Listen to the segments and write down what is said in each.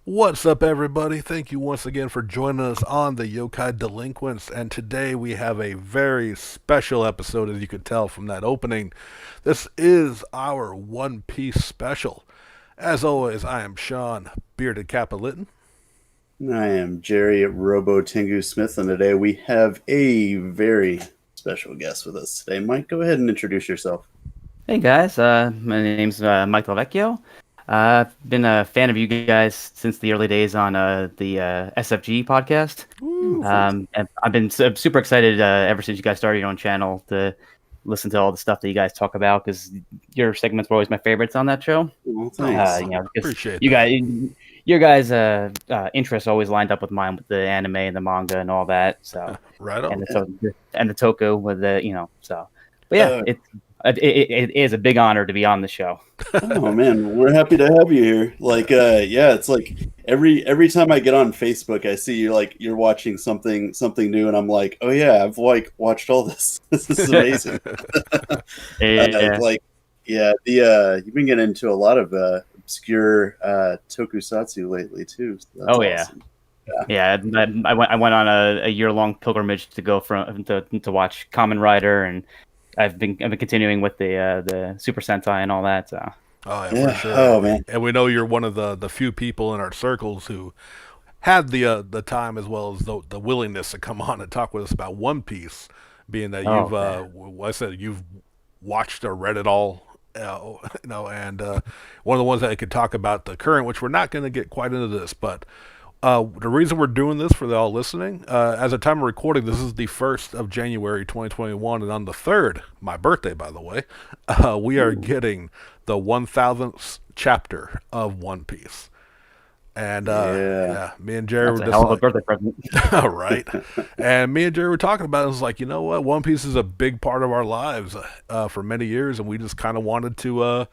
What's up, everybody? Thank you once again for joining us on the Yokai Delinquents. And today we have a very special episode, as you could tell from that opening. This is our One Piece special. As always, I am Sean, Bearded Capitalitin. I am Jerry Robo Tengu Smith, and today we have a very special guest with us today. Mike, go ahead and introduce yourself. Hey guys, my name's Mike Delvecchio. I've been a fan of you guys since the early days on the SFG podcast. And I've been super excited ever since you guys started your own channel to listen to all the stuff that you guys talk about because your segments were always my favorites on that show. Well, thanks. Appreciate you that. guys, your guys' interests always lined up with mine with the anime and the manga and all that. So Right on. and the Toku with so. But yeah, it is a big honor to be on the show. Oh man, we're happy to have you here. It's like every time I get on Facebook, I see you're watching something new, and I'm like, oh yeah, I've watched all this. This is amazing. Yeah. You've been getting into a lot of obscure tokusatsu lately too. So that's awesome. Yeah, I went on a year-long pilgrimage to go to watch Kamen Rider, and I've been continuing with the Super Sentai and all that. So. Oh, yeah, for sure. Oh man. And we know you're one of the few people in our circles who had the time as well as the willingness to come on and talk with us about One Piece, being that I said you've watched or read it all, and one of the ones that I could talk about the current, which we're not going to get quite into this, but the reason we're doing this for all listening, as a time of recording, this is the 1st of January 2021, and on the 3rd, my birthday, by the way, we are getting the 1000th chapter of One Piece. And me and Jerry That's were a just hell of a birthday present. right. And me and Jerry were talking about it. It was like, you know what? One Piece is a big part of our lives for many years, and we just kind of wanted to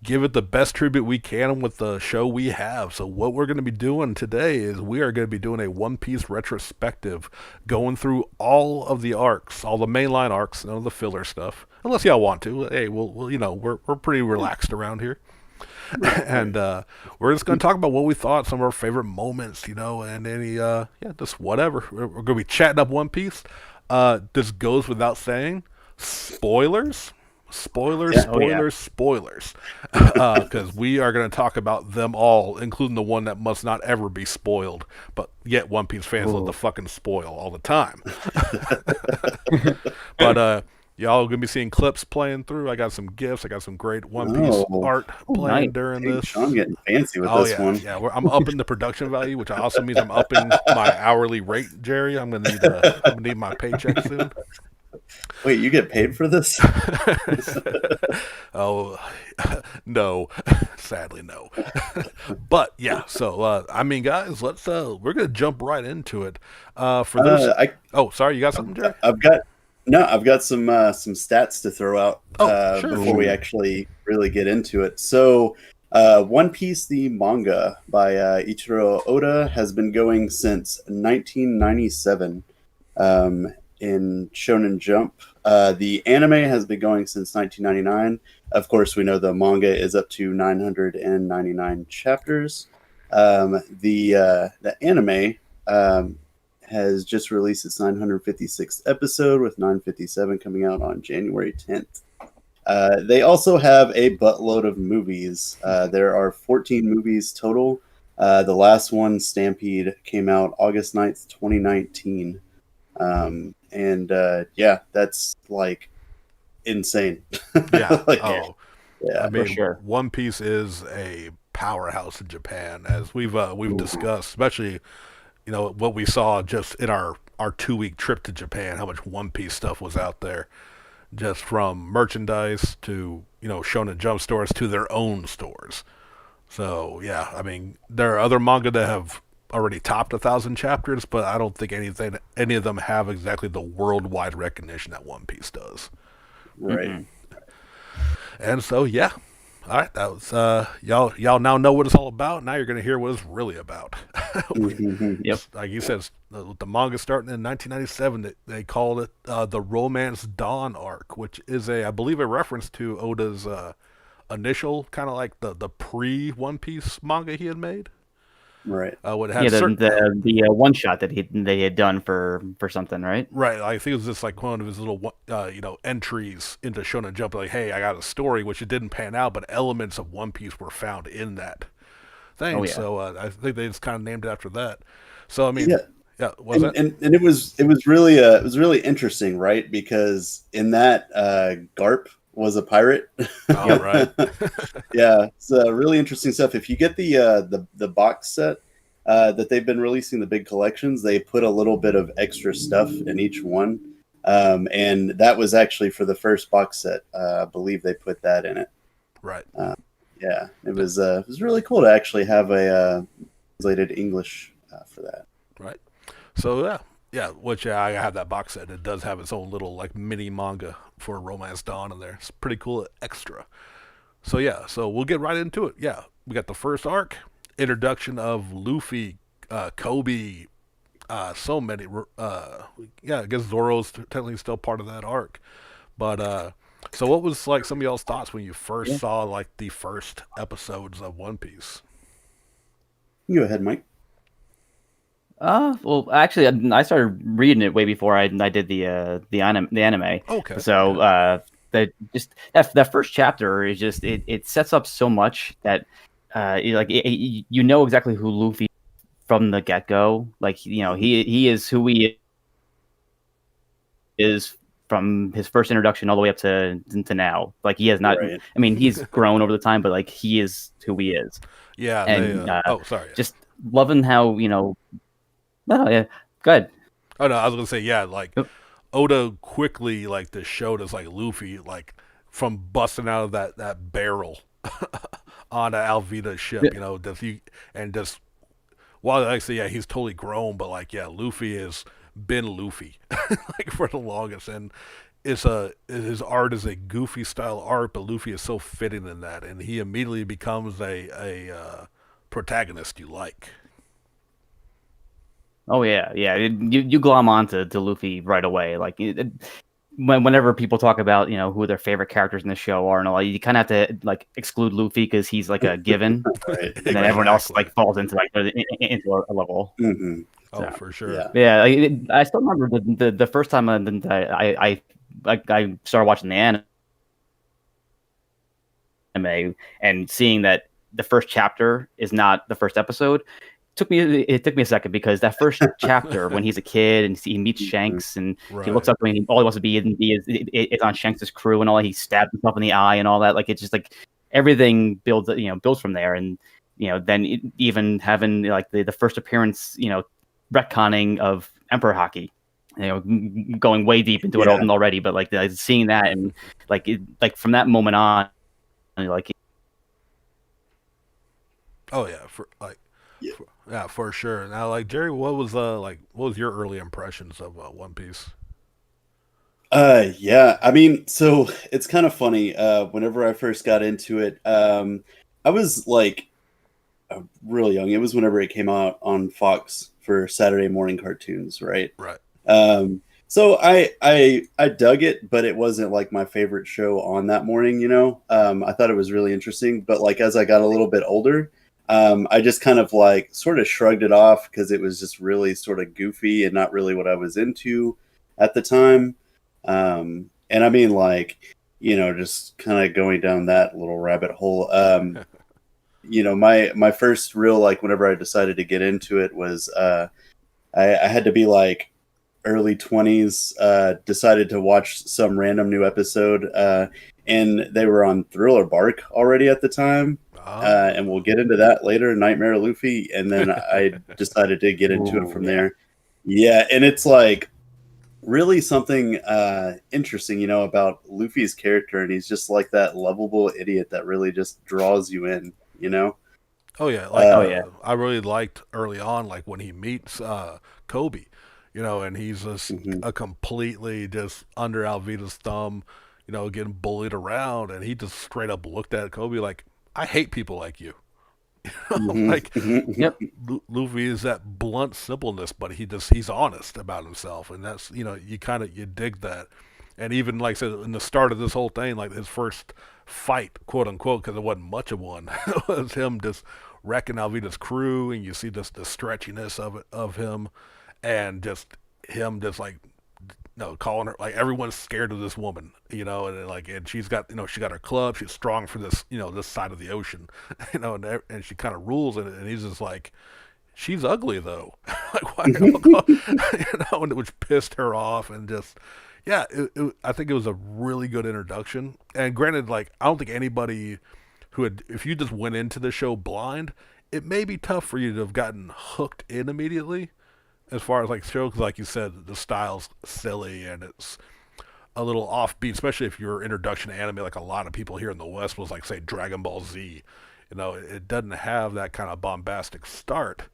give it the best tribute we can with the show we have. So what we're going to be doing today is we are going to be doing a One Piece retrospective, going through all of the arcs, all the mainline arcs, none of the filler stuff. Unless y'all want to. Hey, we're pretty relaxed around here. And we're just going to talk about what we thought, some of our favorite moments, and any, just whatever. We're going to be chatting up One Piece. This goes without saying. Spoilers. Spoilers. Because we are going to talk about them all, including the one that must not ever be spoiled. But yet One Piece fans love to fucking spoil all the time. But, y'all gonna be seeing clips playing through. I got some gifts. I got some great One Piece art playing during this. I'm getting fancy with this one. Yeah, I'm upping the production value, which also means I'm upping my hourly rate, Jerry. I'm gonna need my paycheck soon. Wait, you get paid for this? Oh, no, sadly no. But yeah, so guys, we're gonna jump right into it. For those, sorry, you got something, Jerry? I've got some stats to throw out Sure. before we actually really get into it. So, One Piece, the manga by Ichiro Oda, has been going since 1997 in Shonen Jump. The anime has been going since 1999. Of course, we know the manga is up to 999 chapters. The anime has just released its 956th episode, with 957 coming out on January 10th. They also have a buttload of movies. There are 14 movies total. The last one, Stampede, came out August 9th, 2019. That's like insane. Yeah. Yeah, for sure. One Piece is a powerhouse in Japan, as we've discussed, especially what we saw just in our 2-week trip to Japan, how much One Piece stuff was out there, just from merchandise to Shonen Jump stores to their own stores. So yeah, there are other manga that have already topped 1,000 chapters, but I don't think any of them have exactly the worldwide recognition that One Piece does. Right. Mm-hmm. And so yeah. All right, that was y'all now know what it's all about. Now you're going to hear what it's really about. Yep. Like you said, the manga starting in 1997. They called it the Romance Dawn arc, which is I believe a reference to Oda's initial kind of like the pre One Piece manga he had made. Right. Would Yeah, have certain the one shot that they had done for something, right? right. I think it was just like one of his little entries into Shonen Jump. Like, hey, I got a story, which it didn't pan out, but elements of One Piece were found in that Oh thing. yeah. So I think they just kind of named it after that. So I mean, Yeah. yeah, was And, it? and it was really interesting, right? Because in that Garp was a pirate. All right. Yeah, it's really interesting stuff. If you get the box set that they've been releasing, the big collections, they put a little bit of extra stuff in each one, and that was actually for the first box set. I believe they put that in it. Right. Yeah, it was really cool to actually have a translated English for that. Right. So yeah. Which I have that box set. It does have its own little like mini manga for Romance Dawn in there. It's pretty cool extra. So yeah, so we'll get right into it. Yeah, we got the first arc, introduction of Luffy, Kobe, so many. Yeah, I guess Zoro's technically still part of that arc. But so what was like some of y'all's thoughts when you first saw like the first episodes of One Piece? You go ahead, Mike. Well, actually, I started reading it way before I did the anime. Okay. So that first chapter is just it sets up so much that you know exactly who Luffy from the get go. Like he is who he is from his first introduction all the way up to now. Like he has not. Right. I mean, he's grown over the time, but like he is who he is. Yeah. And sorry. just loving how No, yeah, good. Oh no, I was gonna say yeah. Like Oda quickly like just showed us like Luffy like from busting out of that barrel on Alvida's ship. Just while I say yeah, he's totally grown, but like yeah, Luffy has been Luffy like for the longest, and his art is a goofy style art, but Luffy is so fitting in that, and he immediately becomes a protagonist you like. Oh yeah, yeah. You glom onto to Luffy right away. Like whenever people talk about who their favorite characters in the show are and all, you kind of have to like exclude Luffy because he's like a given, Right. and then everyone else like falls into into a level. Mm-hmm. Oh, for sure. Yeah. Yeah, I still remember the first time I started watching the anime and seeing that the first chapter is not the first episode. It took me a second because that first chapter when he's a kid and he meets Shanks and Right. he looks up and all he wants to be is on Shanks' crew and all that. He stabs himself in the eye and all that. Like it's just like everything builds from there. And then even having like the first appearance, retconning of Emperor Hockey, going way deep into it already. But like seeing that and like from that moment on, like oh yeah, for sure. Now, like Jerry, what was your early impressions of One Piece? Yeah, I mean, so it's kind of funny. Whenever I first got into it, I was like really young. It was whenever it came out on Fox for Saturday morning cartoons, right? Right. So I dug it, but it wasn't like my favorite show on that morning. I thought it was really interesting, but like as I got a little bit older, I just kind of like sort of shrugged it off because it was just really sort of goofy and not really what I was into at the time. And I mean, like, just kind of going down that little rabbit hole. My first real, like, whenever I decided to get into it was I had to be like early 20s, decided to watch some random new episode. And they were on Thriller Bark already at the time. And we'll get into that later, Nightmare Luffy. And then I decided to get into it from there. Yeah, and it's like really something interesting, about Luffy's character. And he's just like that lovable idiot that really just draws you in, Oh yeah, I really liked early on, like when he meets Kobe, and he's just a completely just under Alvida's thumb, getting bullied around, and he just straight up looked at Kobe like, I hate people like you. Like, Luffy is that blunt simpleness, but he's honest about himself, and that's you dig that. And even like I said in the start of this whole thing, like his first fight, quote unquote, because it wasn't much of one. It was him just wrecking Alvida's crew, and you see just the stretchiness of him, and just him just like no calling her like everyone's scared of this woman, and she's got she got her club, she's strong for this this side of the ocean, and she kind of rules in it, and he's just like she's ugly though, like why and which pissed her off, and just yeah, I think it was a really good introduction. And granted, like I don't think anybody who had if you just went into the show blind, it may be tough for you to have gotten hooked in immediately as far as like show, because like you said, the style's silly and it's a little offbeat, especially if your introduction to anime, like a lot of people here in the West, was like say Dragon Ball Z. It doesn't have that kind of bombastic start.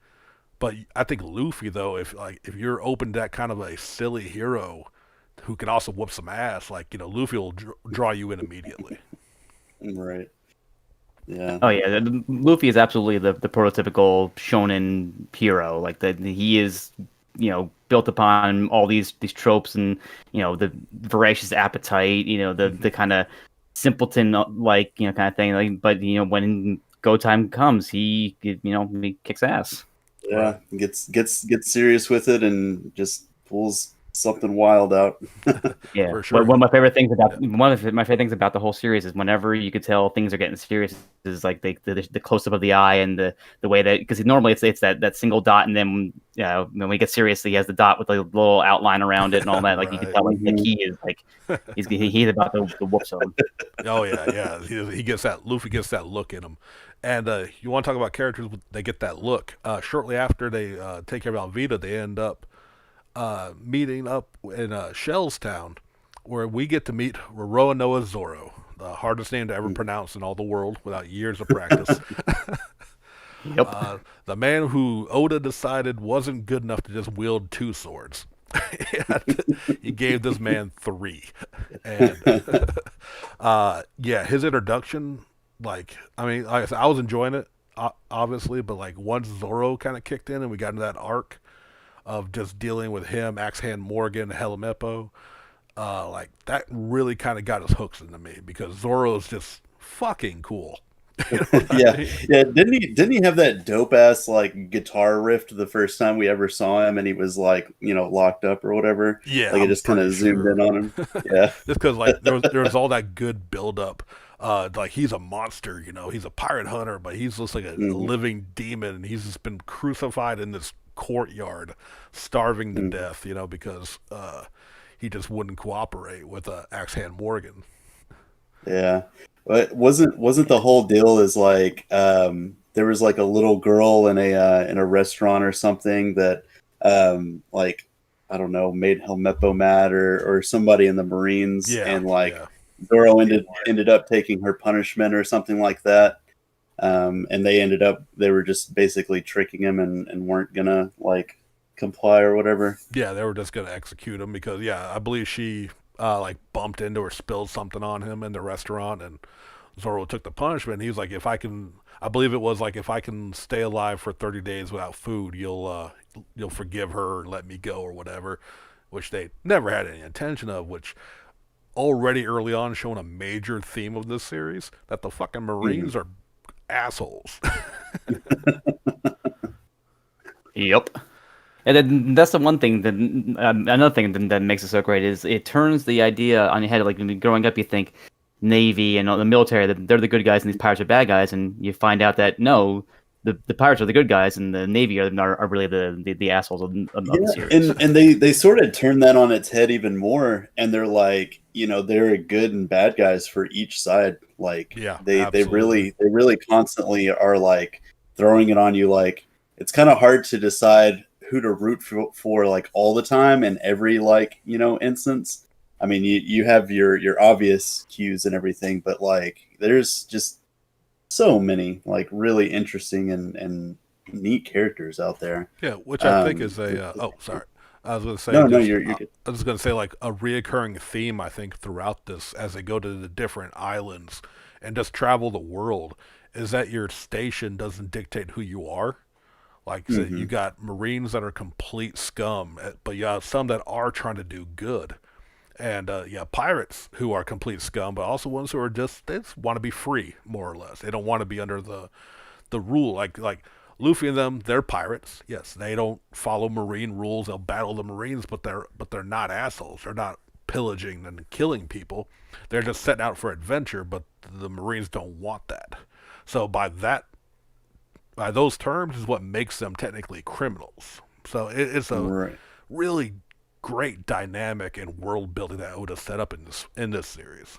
But I think Luffy, though, if you're open to that kind of a silly hero who can also whoop some ass, like Luffy will draw you in immediately. Right. Yeah. Oh yeah, Luffy is absolutely the prototypical shonen hero. Like he is, built upon all these tropes and the voracious appetite. The kind of simpleton like kind of thing. Like, but when go time comes, he kicks ass. Yeah, gets serious with it and just pulls something wild out. Yeah, for sure. But one of my favorite things about the whole series is whenever you could tell things are getting serious is like the close up of the eye and the way that, because normally it's that single dot, and then when we get serious he has the dot with a little outline around it and all that. Like you can tell like he is like he's about to whoop someone. Oh yeah. He gets that. Luffy gets that look in him. And you want to talk about characters? They get that look. Shortly after they take care of Alvida, they end up meeting up in Shell's Town, where we get to meet Roronoa Zoro, the hardest name to ever pronounce in all the world without years of practice. Yep. The man who Oda decided wasn't good enough to just wield 2 swords. He gave this man 3. And yeah, his introduction, like I said, I was enjoying it, obviously, but like once Zoro kind of kicked in and we got into that arc of just dealing with him, Axe Hand Morgan, Helmepo, like that really kind of got his hooks into me, because Zoro's just fucking cool. Yeah. Didn't he have that dope ass like guitar riff the first time we ever saw him, and he was like locked up or whatever? Yeah, like it just kind of zoomed in on him. Yeah, just because like there was all that good build up. Like he's a monster, he's a pirate hunter, but he's just like a living demon, and he's just been crucified in this courtyard, starving to death, because he just wouldn't cooperate with Axe Hand Morgan. Yeah, but wasn't the whole deal is like there was like a little girl in a restaurant or something that like I don't know, made Helmepo mad or somebody in the Marines, and like. Yeah. Zoro ended up taking her punishment or something like that, and they were just basically tricking him and weren't gonna like comply or whatever. Yeah, they were just gonna execute him because I believe she like bumped into or spilled something on him in the restaurant, and Zoro took the punishment. And he was like, I believe it was like, if I can stay alive for 30 days without food, you'll forgive her or let me go or whatever, which they never had any intention of, which. Already early on showing a major theme of this series, that the fucking Marines are assholes. Yep. And then that's the one thing that another thing that makes it so great is it turns the idea on your head. Like when you're growing up, you think Navy and the military, that they're the good guys and these pirates are bad guys, and you find out that no, the pirates are the good guys and the Navy are really the assholes of the series. And they sort of turn that on its head even more, and they're like, they're good and bad guys for each side. Like they really constantly are like throwing it on you. Like it's kind of hard to decide who to root for like all the time in every like instance. I mean, you have your obvious cues and everything, but like there's just so many like really interesting and neat characters out there. Yeah, which I think is a sorry. I was going to say you're good. I was going to say like a reoccurring theme, I think, throughout this as they go to the different islands and just travel the world, is that your station doesn't dictate who you are. Like so you got Marines that are complete scum, but you have some that are trying to do good. And yeah, pirates who are complete scum, but also ones who are they just want to be free, more or less. They don't want to be under the rule. Like Luffy and them, they're pirates. Yes, they don't follow marine rules. They'll battle the marines, but they're not assholes. They're not pillaging and killing people. They're just setting out for adventure, but the marines don't want that. So by those terms is what makes them technically criminals. So it's a Right. really great dynamic and world building that Oda set up in this series.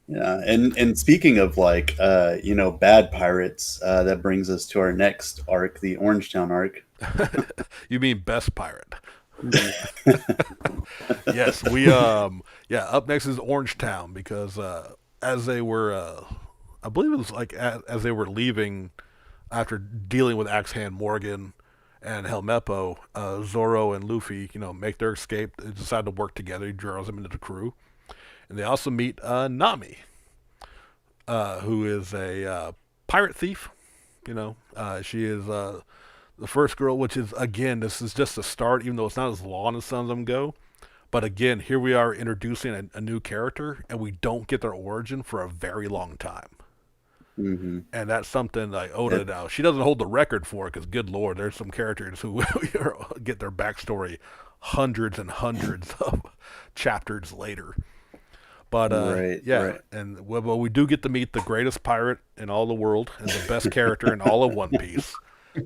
Yeah, and speaking of like bad pirates, that brings us to our next arc, the Orangetown arc. You mean best pirate? Mhm. Yes, we yeah. Up next is Orangetown because as they were, I believe it was like as they were leaving after dealing with Axe Hand Morgan and Helmeppo, Zoro and Luffy, make their escape. They decide to work together. He draws them into the crew, and they also meet Nami, who is a pirate thief. She is the first girl, which is, again, this is just the start, even though it's not as long as some of them go. But again, here we are introducing a new character, and we don't get their origin for a very long time. Hmm. And that's something like Oda now. She doesn't hold the record for it because, good lord, there's some characters who get their backstory hundreds and hundreds of chapters later. But Right, yeah, right. and well, we do get to meet the greatest pirate in all the world and the best character in all of One Piece,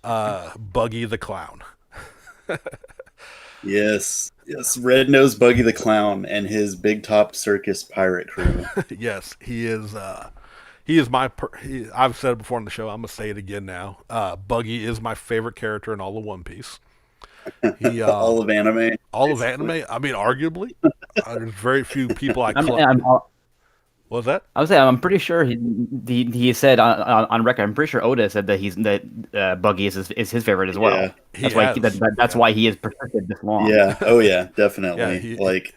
Buggy the Clown. Yes, yes, Red Nose Buggy the Clown and his Big Top Circus pirate crew. Yes, he is. He is I've said it before on the show. I'm gonna say it again now. Buggy is my favorite character in all of One Piece. He All of anime. all of Basically. anime. I mean, arguably, there's very few people I. What was that? I would say I'm pretty sure he said on record. I'm pretty sure Oda said that Buggy is his favorite as well. Yeah. He That's why he has persisted this long. Yeah. Oh yeah, definitely.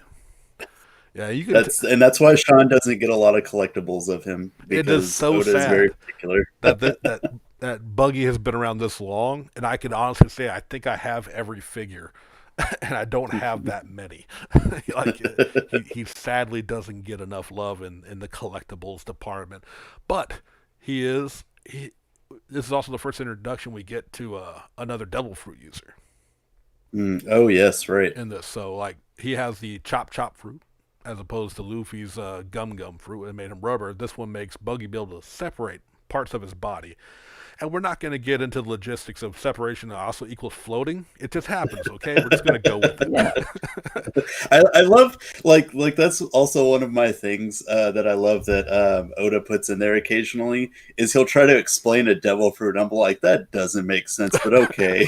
Yeah, you can. That's why Sean doesn't get a lot of collectibles of him It because is so Oda is sad very particular. that Buggy has been around this long, and I can honestly say I think I have every figure, and I don't have that many. Like he sadly doesn't get enough love in the collectibles department, but he. This is also the first introduction we get to another devil fruit user Oh yes, right. in this. So like he has the chop fruit. As opposed to Luffy's gum fruit, it made him rubber. This one makes Buggy be able to separate parts of his body. And we're not going to get into the logistics of separation also equals floating. It just happens, okay? We're just going to go with it. Yeah. I love like that's also one of my things that I love that Oda puts in there occasionally is he'll try to explain a devil fruit. I'm like, that doesn't make sense, but okay.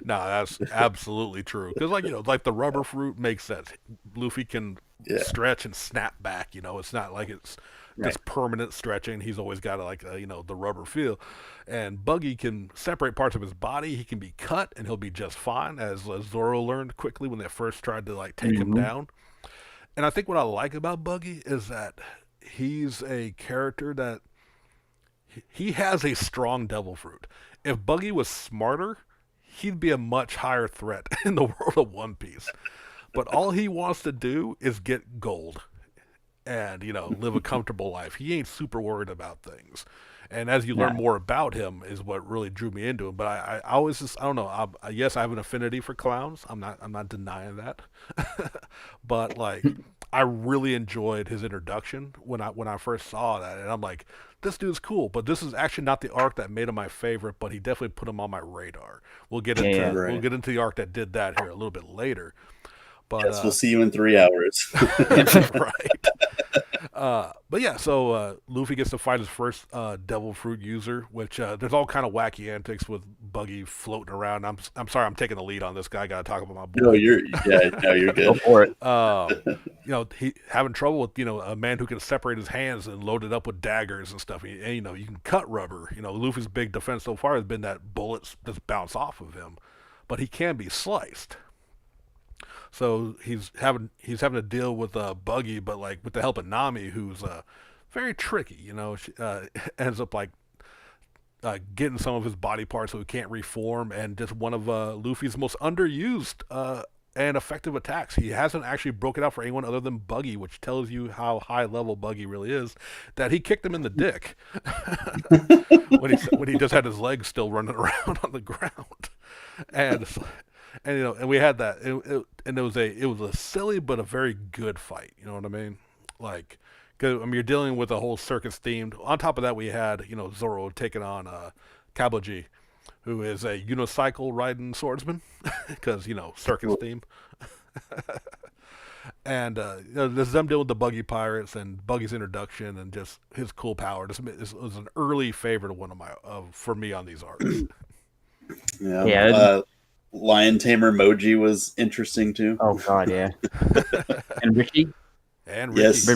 No, that's absolutely true. Because like the rubber fruit makes sense. Luffy can Yeah. stretch and snap back. It's not like it's this permanent stretching. He's always got the rubber feel. And Buggy can separate parts of his body. He can be cut, and he'll be just fine, as Zoro learned quickly when they first tried to take him down. And I think what I like about Buggy is that he's a character that he has a strong devil fruit. If Buggy was smarter, he'd be a much higher threat in the world of One Piece. But all he wants to do is get gold and live a comfortable life. He ain't super worried about things. And as you learn more about him, is what really drew me into him. But I always just I don't know. Yes, I have an affinity for clowns. I'm not denying that. But I really enjoyed his introduction when I first saw that, and I'm like, this dude's cool. But this is actually not the arc that made him my favorite. But he definitely put him on my radar. We'll get into Right. we'll get into the arc that did that here a little bit later. But Yes, we'll see you in 3 hours. right. But yeah, so Luffy gets to fight his first devil fruit user, which there's all kind of wacky antics with Buggy floating around. I'm sorry, I'm taking the lead on this guy. I got to talk about my boy. No, you're Go good. for it. He having trouble with a man who can separate his hands and load it up with daggers and stuff. And you can cut rubber. Luffy's big defense so far has been that bullets just bounce off of him, but he can be sliced. So he's having to deal with Buggy, but with the help of Nami, who's very tricky. She ends up getting some of his body parts so he can't reform, and just one of Luffy's most underused and effective attacks. He hasn't actually broken out for anyone other than Buggy, which tells you how high level Buggy really is. That he kicked him in the dick when he just had his legs still running around on the ground, and and we had that, and it was a silly but a very good fight. You know what I mean? Like, 'cause, I mean, you're dealing with a whole circus themed. On top of that, we had Zoro taking on Kabuji, who is a unicycle riding swordsman, because circus theme. And this is them dealing with the Buggy Pirates and Buggy's introduction and just his cool power. This was an early favorite of one of my for me on these arcs. Yeah. Lion Tamer Moji was interesting too. Oh God, yeah. And Richie. And Ricky. Yes.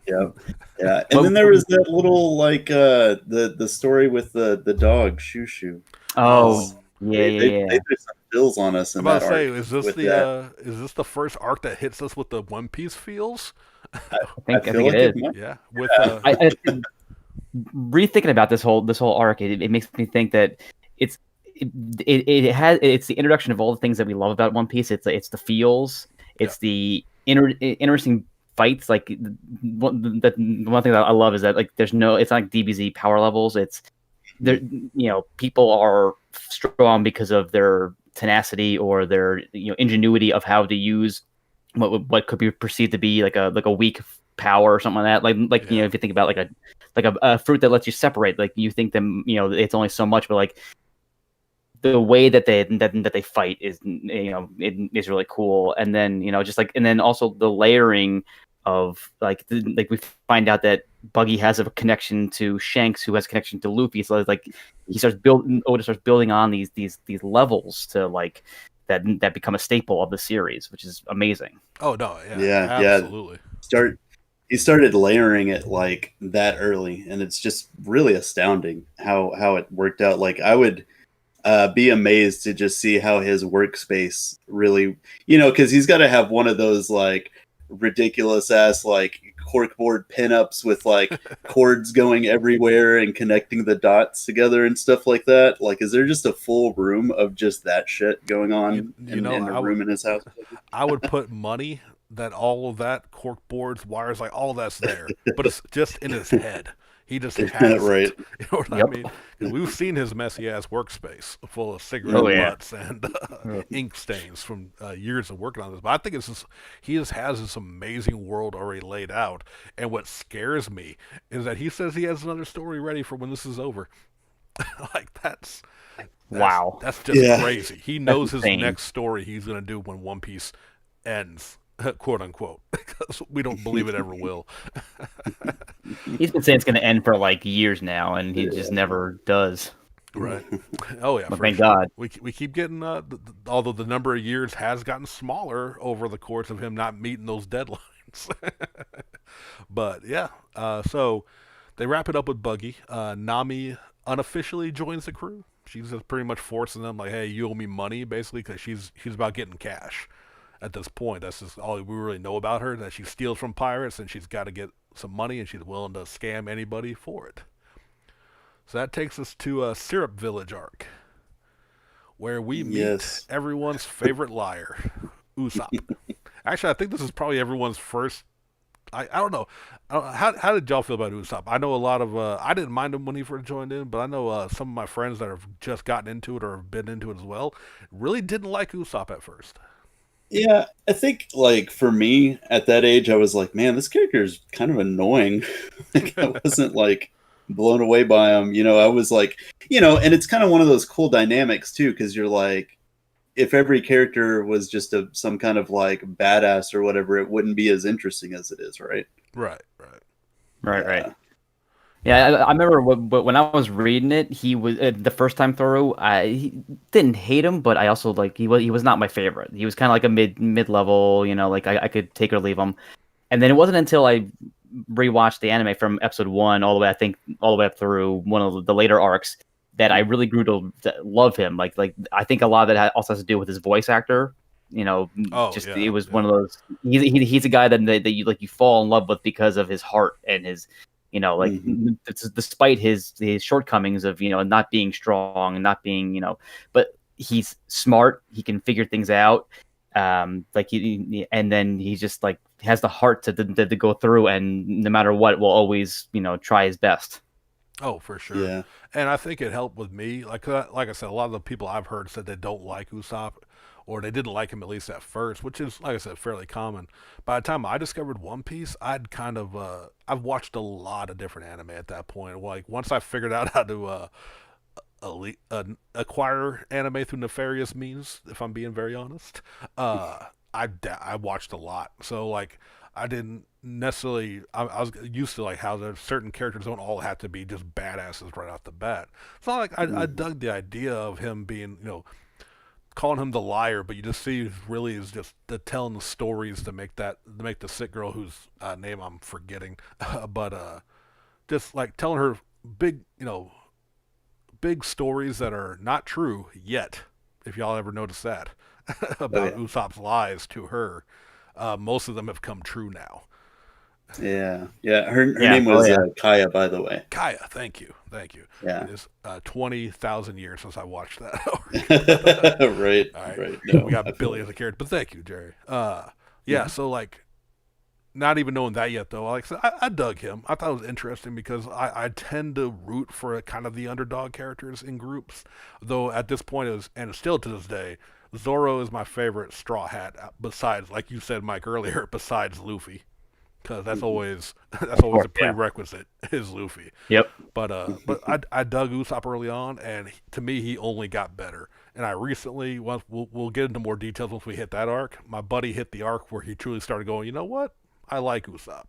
Yeah. And then there was that little the story with the dog Shoo Shoo. Oh, They did some bills on us. I'm about to say, is this the first arc that hits us with the One Piece feels? I think it is. Yeah. With rethinking about this whole arc, it makes me think that it's the introduction of all the things that we love about One Piece. It's the feels. It's the interesting fights. Like the one thing that I love is that it's not like DBZ power levels. It's there. People are strong because of their tenacity or their ingenuity of how to use what could be perceived to be like a weak power or something like that. If you think about a fruit that lets you separate, you think them it's only so much, but the way that they fight is it is really cool. And then and then also the layering of we find out that Buggy has a connection to Shanks, who has a connection to Luffy. So Oda starts building on these levels to that become a staple of the series, which is amazing. Oh no, yeah, absolutely. He started layering it that early, and it's just really astounding how it worked out. I would be amazed to just see how his workspace really, because he's got to have one of those ridiculous ass corkboard pinups with cords going everywhere and connecting the dots together and stuff like that. Is there just a full room of just that shit going on in a room in his house? I would put money that all of that corkboards, wires, all that's there, but it's just in his head. He just has right. It. You know what I mean? 'Cause we've seen his messy ass workspace full of cigarette butts and ink stains from years of working on this. But I think he just has this amazing world already laid out. And what scares me is that he says he has another story ready for when this is over. That's wow. That's just crazy. He knows his insane. next story he's gonna do when One Piece ends. Quote unquote, because we don't believe it ever will. He's been saying it's going to end for years now, and he just never does. Right. Oh yeah. Thank God. We keep getting although the number of years has gotten smaller over the course of him not meeting those deadlines. But yeah. So they wrap it up with Buggy. Nami unofficially joins the crew. She's just pretty much forcing them hey, you owe me money, basically, because she's about getting cash. At this point, that's just all we really know about her, that she steals from pirates and she's got to get some money and she's willing to scam anybody for it. So that takes us to Syrup Village arc, where we meet everyone's favorite liar, Usopp. Actually, I think this is probably everyone's first. I don't know. How did y'all feel about Usopp? I know a lot of. I didn't mind him when he first joined in, but I know some of my friends that have just gotten into it or have been into it as well really didn't like Usopp at first. Yeah, I think for me at that age, I was man, this character is kind of annoying. I wasn't blown away by him. I was and it's kind of one of those cool dynamics too, because you're if every character was just some kind of badass or whatever, it wouldn't be as interesting as it is, right? Right. Yeah, I remember when I was reading it, he was the first time through. I didn't hate him, but I also he was not my favorite. He was kind of a mid level, I could take or leave him. And then it wasn't until I rewatched the anime from episode 1 all the way up through one of the later arcs that I really grew to love him. I think a lot of it also has to do with his voice actor. It was one of those. He's a guy that you fall in love with because of his heart and his. Despite his shortcomings of not being strong and not being but he's smart. He can figure things out. Like and then he just like has the heart to go through, and no matter what, will always try his best. Oh, for sure. Yeah. And I think it helped with me. Like I said, a lot of the people I've heard said they don't like Usopp, or they didn't like him at least at first, which is, like I said, fairly common. By the time I discovered One Piece, I've watched a lot of different anime at that point. Like once I figured out how to acquire anime through nefarious means, if I'm being very honest, I watched a lot. So like I didn't necessarily. I was used to like how there's certain characters don't all have to be just badasses right off the bat. It's not like I Mhm. dug the idea of him being, calling him the liar, but you just see really is just telling the stories to make the sick girl whose name I'm forgetting, but just like telling her big big stories that are not true yet. If y'all ever notice that Oh about yeah. Usopp's lies to her, most of them have come true now. Yeah. Yeah. Her Yeah. name Oh was yeah. Kaya, by the way. Kaya, thank you, thank you. Yeah. It is 20,000 years since I watched that. Right. All right, Right. we No, I got feel billions it. of characters, but thank you, Jerry. Yeah. Mhm. So like, not even knowing that yet, though. Like I said, I dug him. I thought it was interesting because I tend to root for kind of the underdog characters in groups. Though at this point, and still to this day, Zoro is my favorite Straw Hat. Besides, like you said, Mike earlier, besides Luffy, because that's Mhm. always that's Of always course. a Yeah. prerequisite is Luffy. Yep. But I dug Usopp early on, and to me he only got better. And I recently, once we'll get into more details once we hit that arc. My buddy hit the arc where he truly started going, you know what? I like Usopp,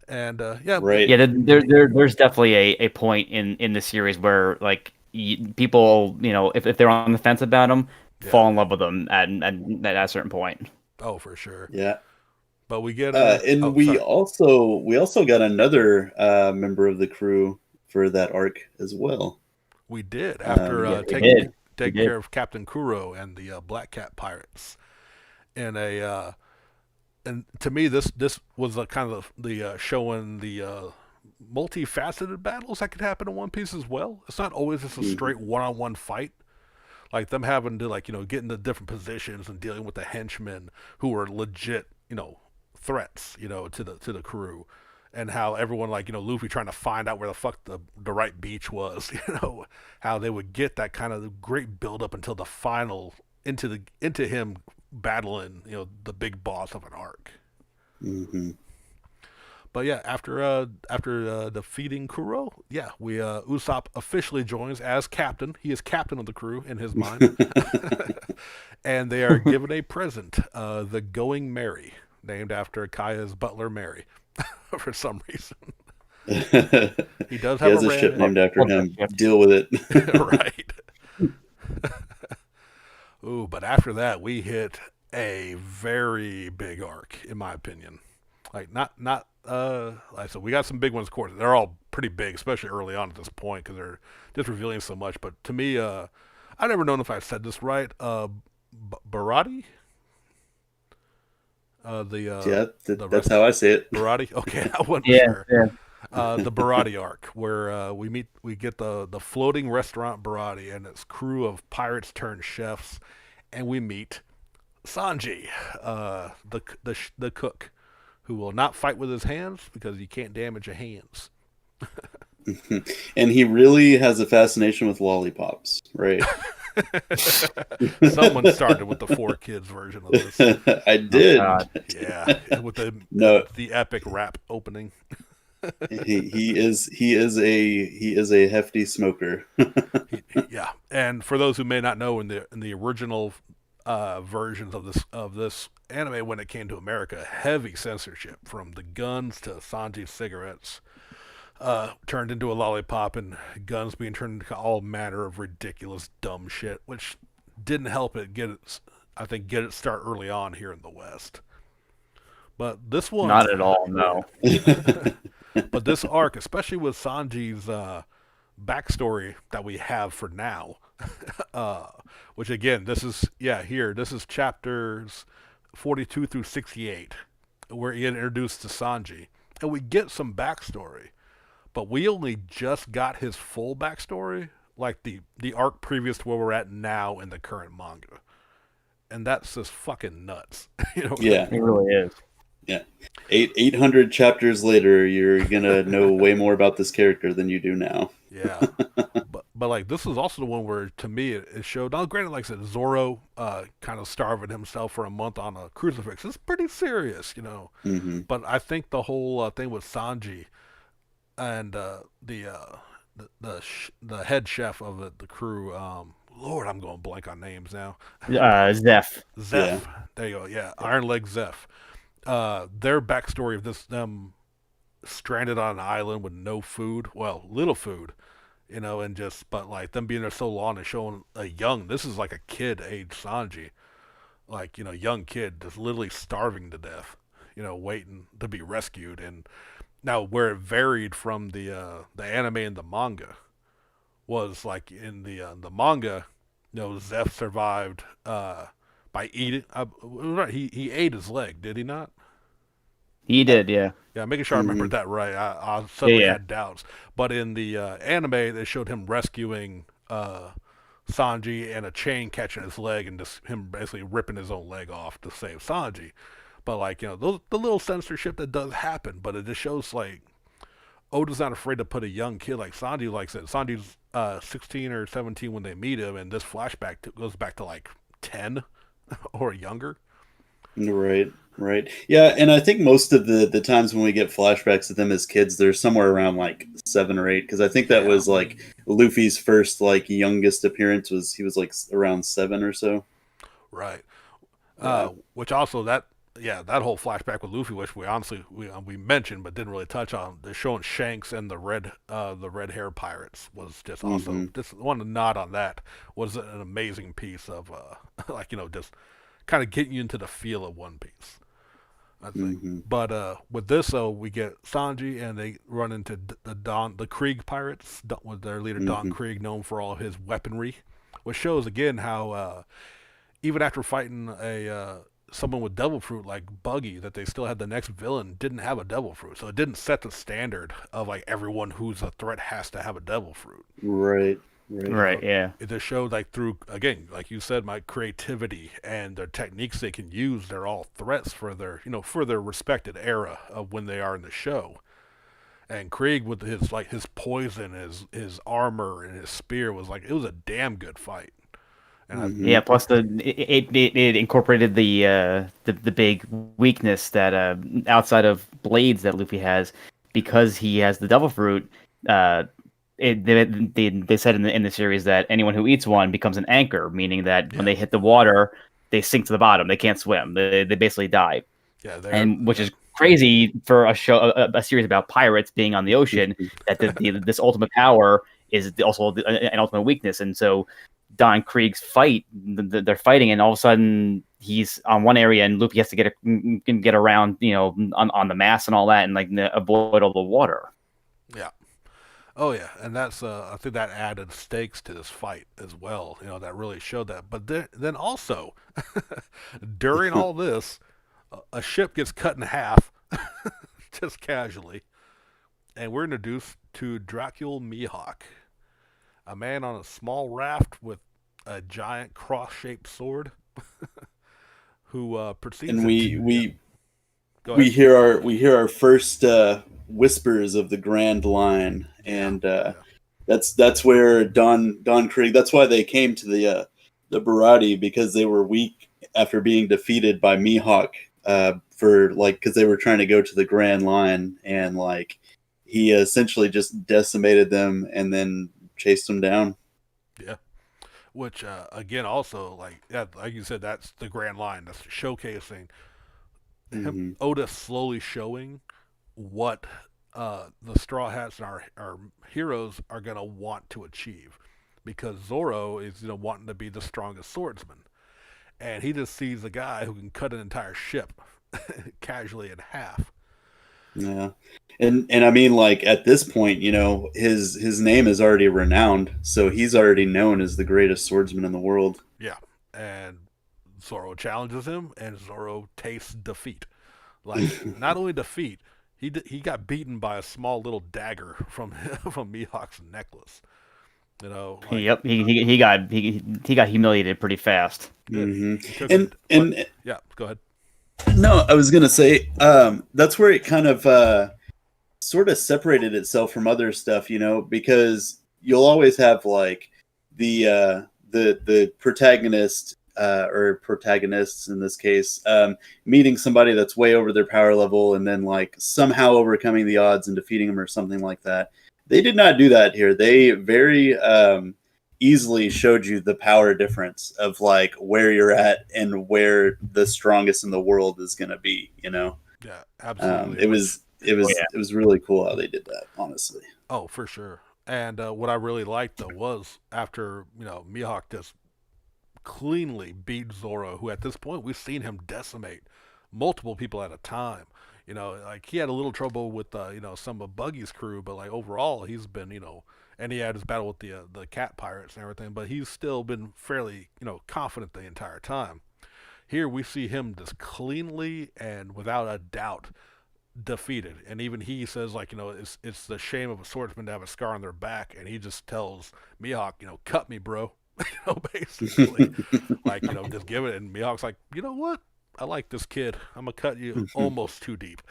and yeah, Right. Yeah. There's definitely a point in the series where like people, if they're on the fence about him, yeah, fall in love with him at a certain point. oh for sure. Yeah. But we get a And oh sorry, we also got another member of the crew for that arc as well. we did after Um, Yeah, we taking did. We taking did. care of Captain Kuro and the Black Cat pirates in a and to me this was a kind of the showing the multifaceted battles that could happen in One Piece as well. It's not always just a mhm. straight one-on-one fight. Like them having to like get into different positions and dealing with the henchmen who are legit threats to the crew, and how everyone like Luffy trying to find out where the fuck the right beach was. How they would get that kind of great build up until the final into him battling the big boss of an arc. Mhm. But yeah, after defeating Kuro, yeah, we Usopp officially joins as captain. He is captain of the crew in his mind, and they are given a present, the Going Merry, named after Kaya's butler Mary, for some reason. He does He have a has a ship ram, named after him. Yep. Deal with it. right? Ooh, but after that, we hit a very big arc, in my opinion. Like not like I said, we got some big ones. Of course, they're all pretty big, especially early on at this point because they're just revealing so much. But to me, I never known if I said this right. Barati, the Yeah, the that's rest how I say it. Barati. Okay, I wasn't Yeah. sure. Yeah. The Barati arc, where we get the floating restaurant Barati and its crew of pirates turned chefs, and we meet Sanji, the cook, who will not fight with his hands because you can't damage your hands. And he really has a fascination with lollipops, right? Someone started with the four kids version of this. I did. God. Yeah, with No, the epic rap opening. he is a hefty smoker. Yeah, and for those who may not know, in the original versions of this anime, when it came to America, heavy censorship from the guns to Sanji's cigarettes. Turned into a lollipop and guns being turned into all manner of ridiculous dumb shit, which didn't help it get its start early on here in the West. But this one, Not at all. No. but this arc, especially with Sanji's backstory that we have for now, uh, which again, this is chapters 42 through 68, where he introduced to Sanji, and we get some backstory. But we only just got his full backstory, like the arc previous to where we're at now in the current manga. and that's just fucking nuts. You know what I Yeah, It really is. yeah. 800 chapters later, you're gonna know way more about this character than you do now. Yeah, but like this is also the one where to me it showed. Now, granted, like I said, Zorro kind of starving himself for a month on a crucifix. It's pretty serious, you know. Hmm. But I think the whole thing with Sanji and the head chef of the crew. Lord, I'm going blank on names now. Zeph. Zeph. There you go. Yeah, Iron Leg Zeph. Their backstory of them stranded on an island with no food, well, little food, you know, and just but like them being there so long and showing a young, this is like a kid age Sanji, like you know, young kid just literally starving to death, you know, waiting to be rescued. And now where it varied from the anime and the manga was like in the manga, you know, Zeph survived by eating. He ate his leg, did he not? He did, yeah. Yeah, making sure I remembered Hmm. that right. I Yeah, suddenly yeah. had doubts. But in the anime, they showed him rescuing Sanji and a chain catching his leg and just him basically ripping his own leg off to save Sanji. But like you know, the little censorship that does happen, but it just shows like Oda's not afraid to put a young kid like Sanji. Like I said, Sanji's 16 or 17 when they meet him, and this flashback goes back to like 10 or younger. Right, right. Yeah, and I think most of the times when we get flashbacks of them as kids, they're somewhere around like 7 or 8. Because I think that Yeah, was like Luffy's first like youngest appearance was he was like around 7 or so. right. Yeah. Which also that whole flashback with Luffy, which we honestly we mentioned but didn't really touch on, the showing Shanks and the red hair pirates was just also Hmm. just one to nod on that was an amazing piece of like you know just kind of getting you into the feel of One Piece. I think. Hmm. But with this, we get Sanji, and they run into the Krieg pirates with their leader Don Hmm. Krieg, known for all of his weaponry, which shows again how even after fighting a someone with devil fruit like Buggy, that they still had the next villain didn't have a devil fruit, so it didn't set the standard of like everyone who's a threat has to have a devil fruit. Right, right. You Right, know, yeah. it just showed like through again, like you said, my creativity and their techniques they can use. They're all threats for their for their respected era of when they are in the show. And Krieg with his poison, his armor, and his spear was like it was a damn good fight. And I Hmm. Yeah, plus it incorporated the big weakness that outside of blades that Luffy has, because he has the devil fruit. Uh, they said in the series that anyone who eats one becomes an anchor, meaning that when yeah they hit the water, they sink to the bottom. They can't swim. They basically die, yeah they're and which is crazy for a show, a series about pirates being on the ocean. That this ultimate power is also an ultimate weakness, and so Don Krieg's fight, they're fighting, and all of a sudden he's on one area, and Luffy has to get around, you know, on the mast and all that, and like avoid all the water. yeah. Oh yeah, and that's I think that added stakes to this fight as well. You know that really showed that. But then also during all this, a ship gets cut in half just casually, and we're introduced to Dracul Mihawk, a man on a small raft with a giant cross-shaped sword, who proceeds And to yeah. Go ahead. we hear our first whispers of the Grand Line, Yeah, and yeah, that's where Don Krieg. That's why they came to the Barati, because they were weak after being defeated by Mihawk, for like because they were trying to go to the Grand Line, and like he essentially just decimated them and then chased them down. yeah. Which again, also like you said, that's the grand line. That's showcasing him, Hmm. Oda slowly showing what the Straw Hats and our heroes are gonna want to achieve, because Zoro is wanting to be the strongest swordsman, and he just sees a guy who can cut an entire ship casually in half. Yeah, and I mean, like at this point, you know, his name is already renowned, so he's already known as the greatest swordsman in the world. Yeah, and Zoro challenges him, and Zoro tastes defeat. Like not only defeat, he got beaten by a small little dagger from from Mihawk's necklace. You know, like Yep, he got humiliated pretty fast. did Hmm. he took a but And yeah, go ahead. no, I was gonna say that's where it kind of sort of separated itself from other stuff, because you'll always have like the protagonist or protagonists in this case meeting somebody that's way over their power level and then like somehow overcoming the odds and defeating them or something like that. They did not do that here. They very easily showed you the power difference of like where you're at and where the strongest in the world is going to be. Yeah, absolutely. It Which was it Oh was yeah. it was really cool how they did that, honestly. oh, for sure. And what I really liked though was after Mihawk just cleanly beat Zoro, who at this point we've seen him decimate multiple people at a time. Like he had a little trouble with some of Buggy's crew, but like overall he's been and he had his battle with the cat pirates and everything, but he's still been fairly confident the entire time. Here we see him just cleanly and without a doubt defeated, and even he says like it's the shame of a swordsman to have a scar on their back, and he just tells Mihawk, cut me, bro. Basically, like just give it, and Mihawk's like, you know what? I like this kid. I'm gonna cut you almost too deep,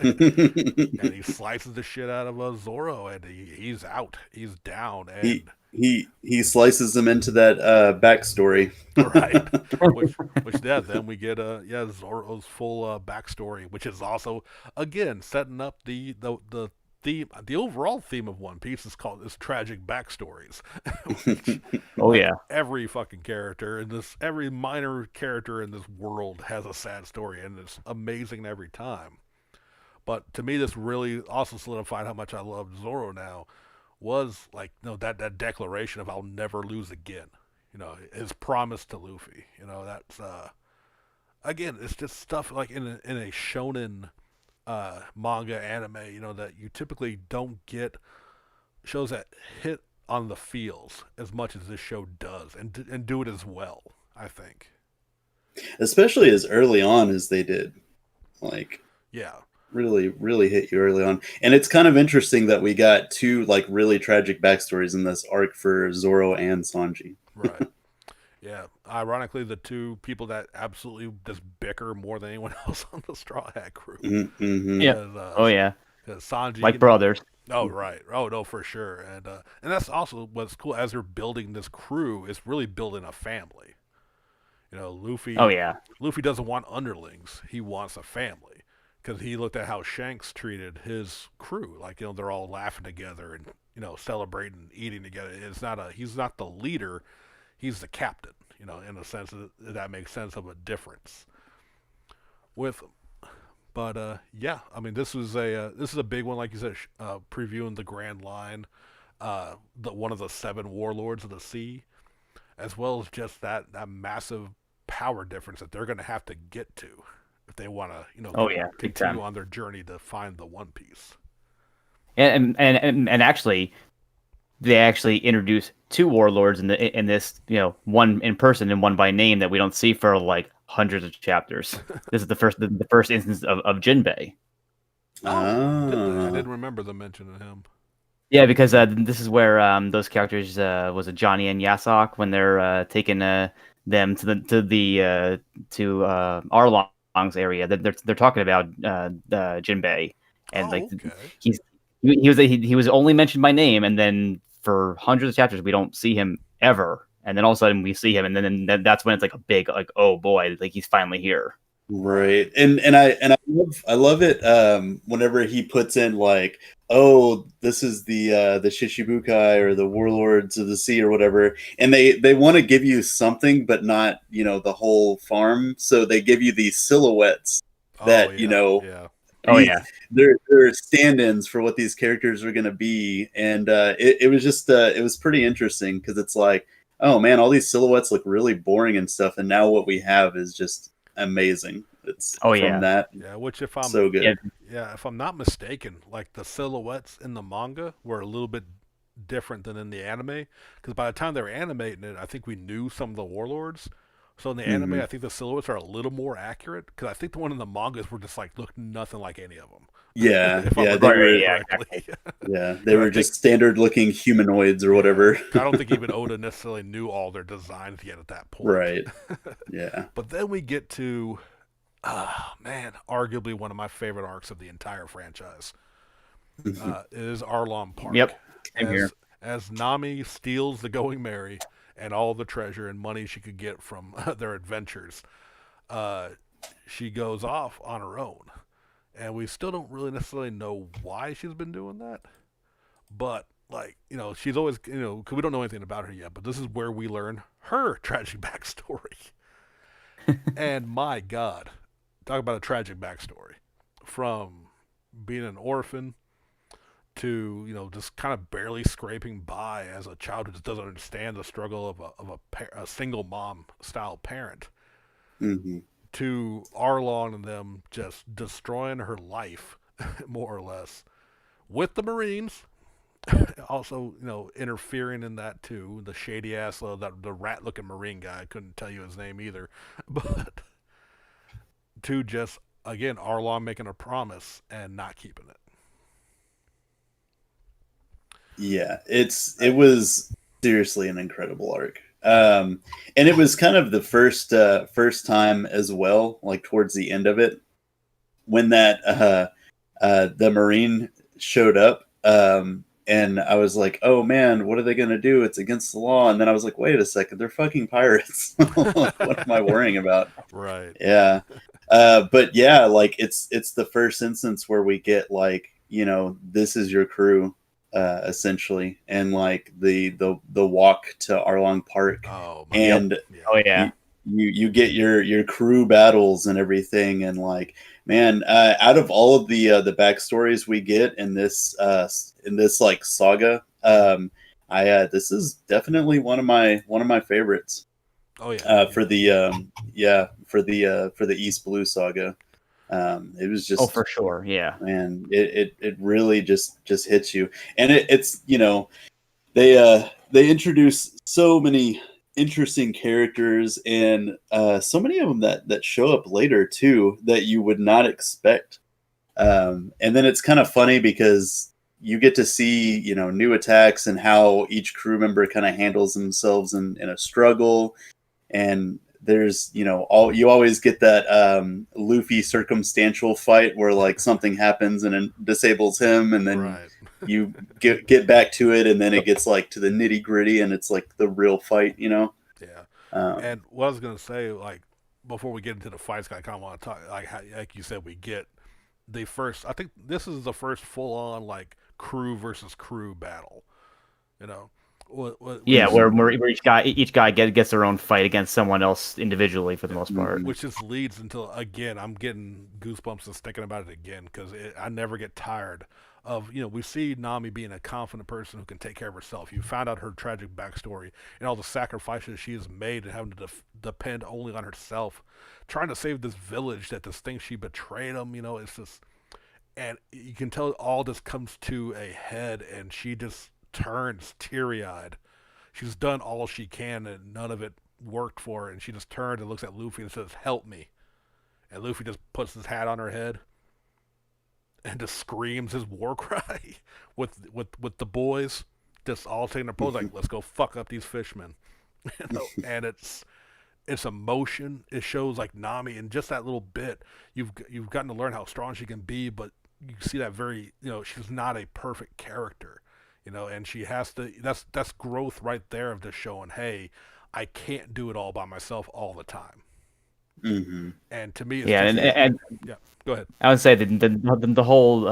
and he slices the shit out of Zoro, and he's out. He's down, he and he slices them into that backstory. right, which yeah, then we get Zoro's full backstory, which is also again setting up the theme. The overall theme of One Piece is tragic backstories. Which, Oh like yeah. every fucking character in this, every minor character in this world has a sad story, and it's amazing every time. But to me, this really also solidified how much I love Zoro now. Was like that declaration of I'll never lose again. His promise to Luffy. That's again, it's just stuff like in a shonen manga anime. That you typically don't get shows that hit on the feels as much as this show does, and do it as well. I think. Especially as early on as they did. Like Yeah. really, really hit you early on. And it's kind of interesting that we got two like really tragic backstories in this arc for Zoro and Sanji. Right. Yeah. Ironically, the two people that absolutely just bicker more than anyone else on the Straw Hat crew. Mm-hmm. Yeah. Because Oh yeah. Sanji, Like brothers. oh right, oh no, for sure, and that's also what's cool as they're building this crew is really building a family. Oh Luffy yeah. Luffy doesn't want underlings; he wants a family because he looked at how Shanks treated his crew. Like they're all laughing together and celebrating, eating together. He's not the leader; he's the captain. In a sense that makes sense of a difference with him. But yeah, I mean, this is a big one, like you said, previewing the Grand Line, the one of the seven warlords of the sea, as well as just that massive power difference that they're going to have to get to if they want to, Oh yeah. Big continue time. on their journey to find the One Piece. And actually, they actually introduce two warlords in this, one in person and one by name that we don't see for like hundreds of chapters. This is the first instance of Jinbei. Oh, did they? I Ah. didn't remember them mentioning him. Yeah, because this is where those characters was it Johnny and Yasok when they're taking them to Arlong's area. They're talking about Jinbei, and Oh, like okay. he's he was only mentioned by name, and then for hundreds of chapters we don't see him ever, and then all of a sudden we see him, and then that's when it's like a big like, oh boy, like he's finally here. Right. And I love it whenever he puts in like, oh, this is the Shichibukai or the Warlords of the Sea or whatever, and they want to give you something but not, the whole farm. So they give you these silhouettes that, Oh yeah, yeah. Oh these- yeah. they're stand-ins for what these characters are going to be, and it was just it was pretty interesting because it's like, oh man, all these silhouettes look really boring and stuff, and now what we have is just amazing. It's Oh, from yeah. that Yeah, which if I'm so good. Yeah. yeah, if I'm not mistaken, like the silhouettes in the manga were a little bit different than in the anime. Because by the time they were animating it, I think we knew some of the warlords, So in the anime, I think the silhouettes are a little more accurate because I think the one in the mangas were just like looked nothing like any of them. Yeah, if I'm yeah, they remembering were. yeah, correctly. Yeah, they And I were think just standard looking humanoids or whatever. I don't think even Oda necessarily knew all their designs yet at that point. Right. Yeah. But then we get to, man, arguably one of my favorite arcs of the entire franchise. Is Arlong Park. Yep. Same here. As Nami steals the Going Merry and all the treasure and money she could get from their adventures, she goes off on her own. And we still don't really necessarily know why she's been doing that. But, like, you know, she's always, you know, because we don't know anything about her yet, but this is where we learn her tragic backstory. And my God, talk about a tragic backstory. From being an orphan to, you know, just kind of barely scraping by as a child who just doesn't understand the struggle of a single mom style parent, Hmm. to Arlong and them just destroying her life, more or less, with the Marines. Also, you know, interfering in that too. The shady ass, the rat looking Marine guy, I couldn't tell you his name either. But to just, again, Arlong making a promise and not keeping it. Yeah, it was seriously an incredible arc. And it was kind of the first time as well, like towards the end of it, when that the Marine showed up. And I was like, oh man, what are they gonna do? It's against the law. And then I was like, wait a second, they're fucking pirates. What am I worrying about? Right. Yeah. But yeah, like it's the first instance where we get like, you know, this is your crew, essentially, and like the walk to Arlong Park, Oh, and yeah. Oh yeah. you get your crew battles and everything, and like, man, out of all of the backstories we get in this like saga, this is definitely one of my favorites. Oh yeah. For the East Blue saga. It was just, Oh, for sure. Yeah. man, it really just hits you, and it's, you know, they introduce so many interesting characters, and so many of them that show up later too that you would not expect. And then it's kind of funny because you get to see, you know, new attacks and how each crew member kind of handles themselves in a struggle. And there's, you know, you always get that Luffy circumstantial fight where like something happens and it disables him, and then Right. you get back to it, and then it gets like to the nitty gritty, and it's like the real fight, you know. Yeah. Um, And what I was gonna say, like, before we get into the fights, I kind of want to talk, like you said, we get the first. I think this is the first full-on like crew versus crew battle. You know, Yeah, where each guy gets their own fight against someone else individually for the most part. which just leads until, again, I'm getting goosebumps just thinking about it again because I never get tired of, you know, we see Nami being a confident person who can take care of herself. You found out her tragic backstory and all the sacrifices she has made and having to depend only on herself, trying to save this village that just thinks she betrayed them. You know, it's just, and you can tell all this comes to a head, and she just turns teary-eyed. She's done all she can, and none of it worked for her. And she just turns and looks at Luffy and says, "Help me." And Luffy just puts his hat on her head and just screams his war cry with the boys, just all taking their pose like, "Let's go fuck up these fishmen." You know? And it's emotion. It shows like Nami in just that little bit. You've gotten to learn how strong she can be, but you see that very, you know, she's not a perfect character, you know, and she has to. That's growth right there of just showing, hey, I can't do it all by myself all the time. mm-hmm. And to me, it's Yeah, just, and yeah. Go ahead. I would say the whole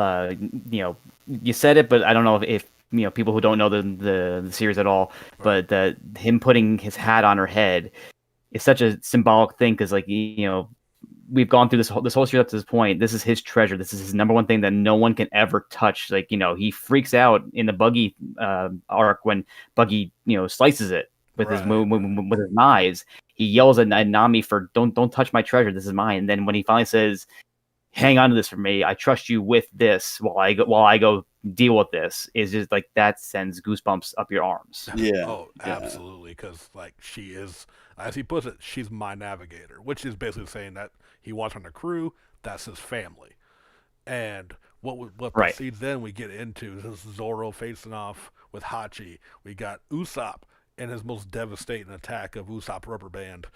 you know, you said it, but I don't know if you know, people who don't know the series at all, but him putting his hat on her head is such a symbolic thing because, like, you know, we've gone through this whole series up to this point. This is his treasure. This is his number one thing that no one can ever touch. Like, you know, he freaks out in the Buggy arc when Buggy, you know, slices it with his with his knives. He yells at Nami for don't touch my treasure. This is mine. And then when he finally says hang on to this for me. I trust you with this while I go deal with this. Is just like that sends goosebumps up your arms. Yeah. Oh, absolutely. Because like she is, as he puts it, she's my navigator, which is basically saying that he wants her on the crew. That's his family. And what Right. proceeds then we get into this Zoro facing off with Hachi. We got Usopp in his most devastating attack of Usopp Rubber Band,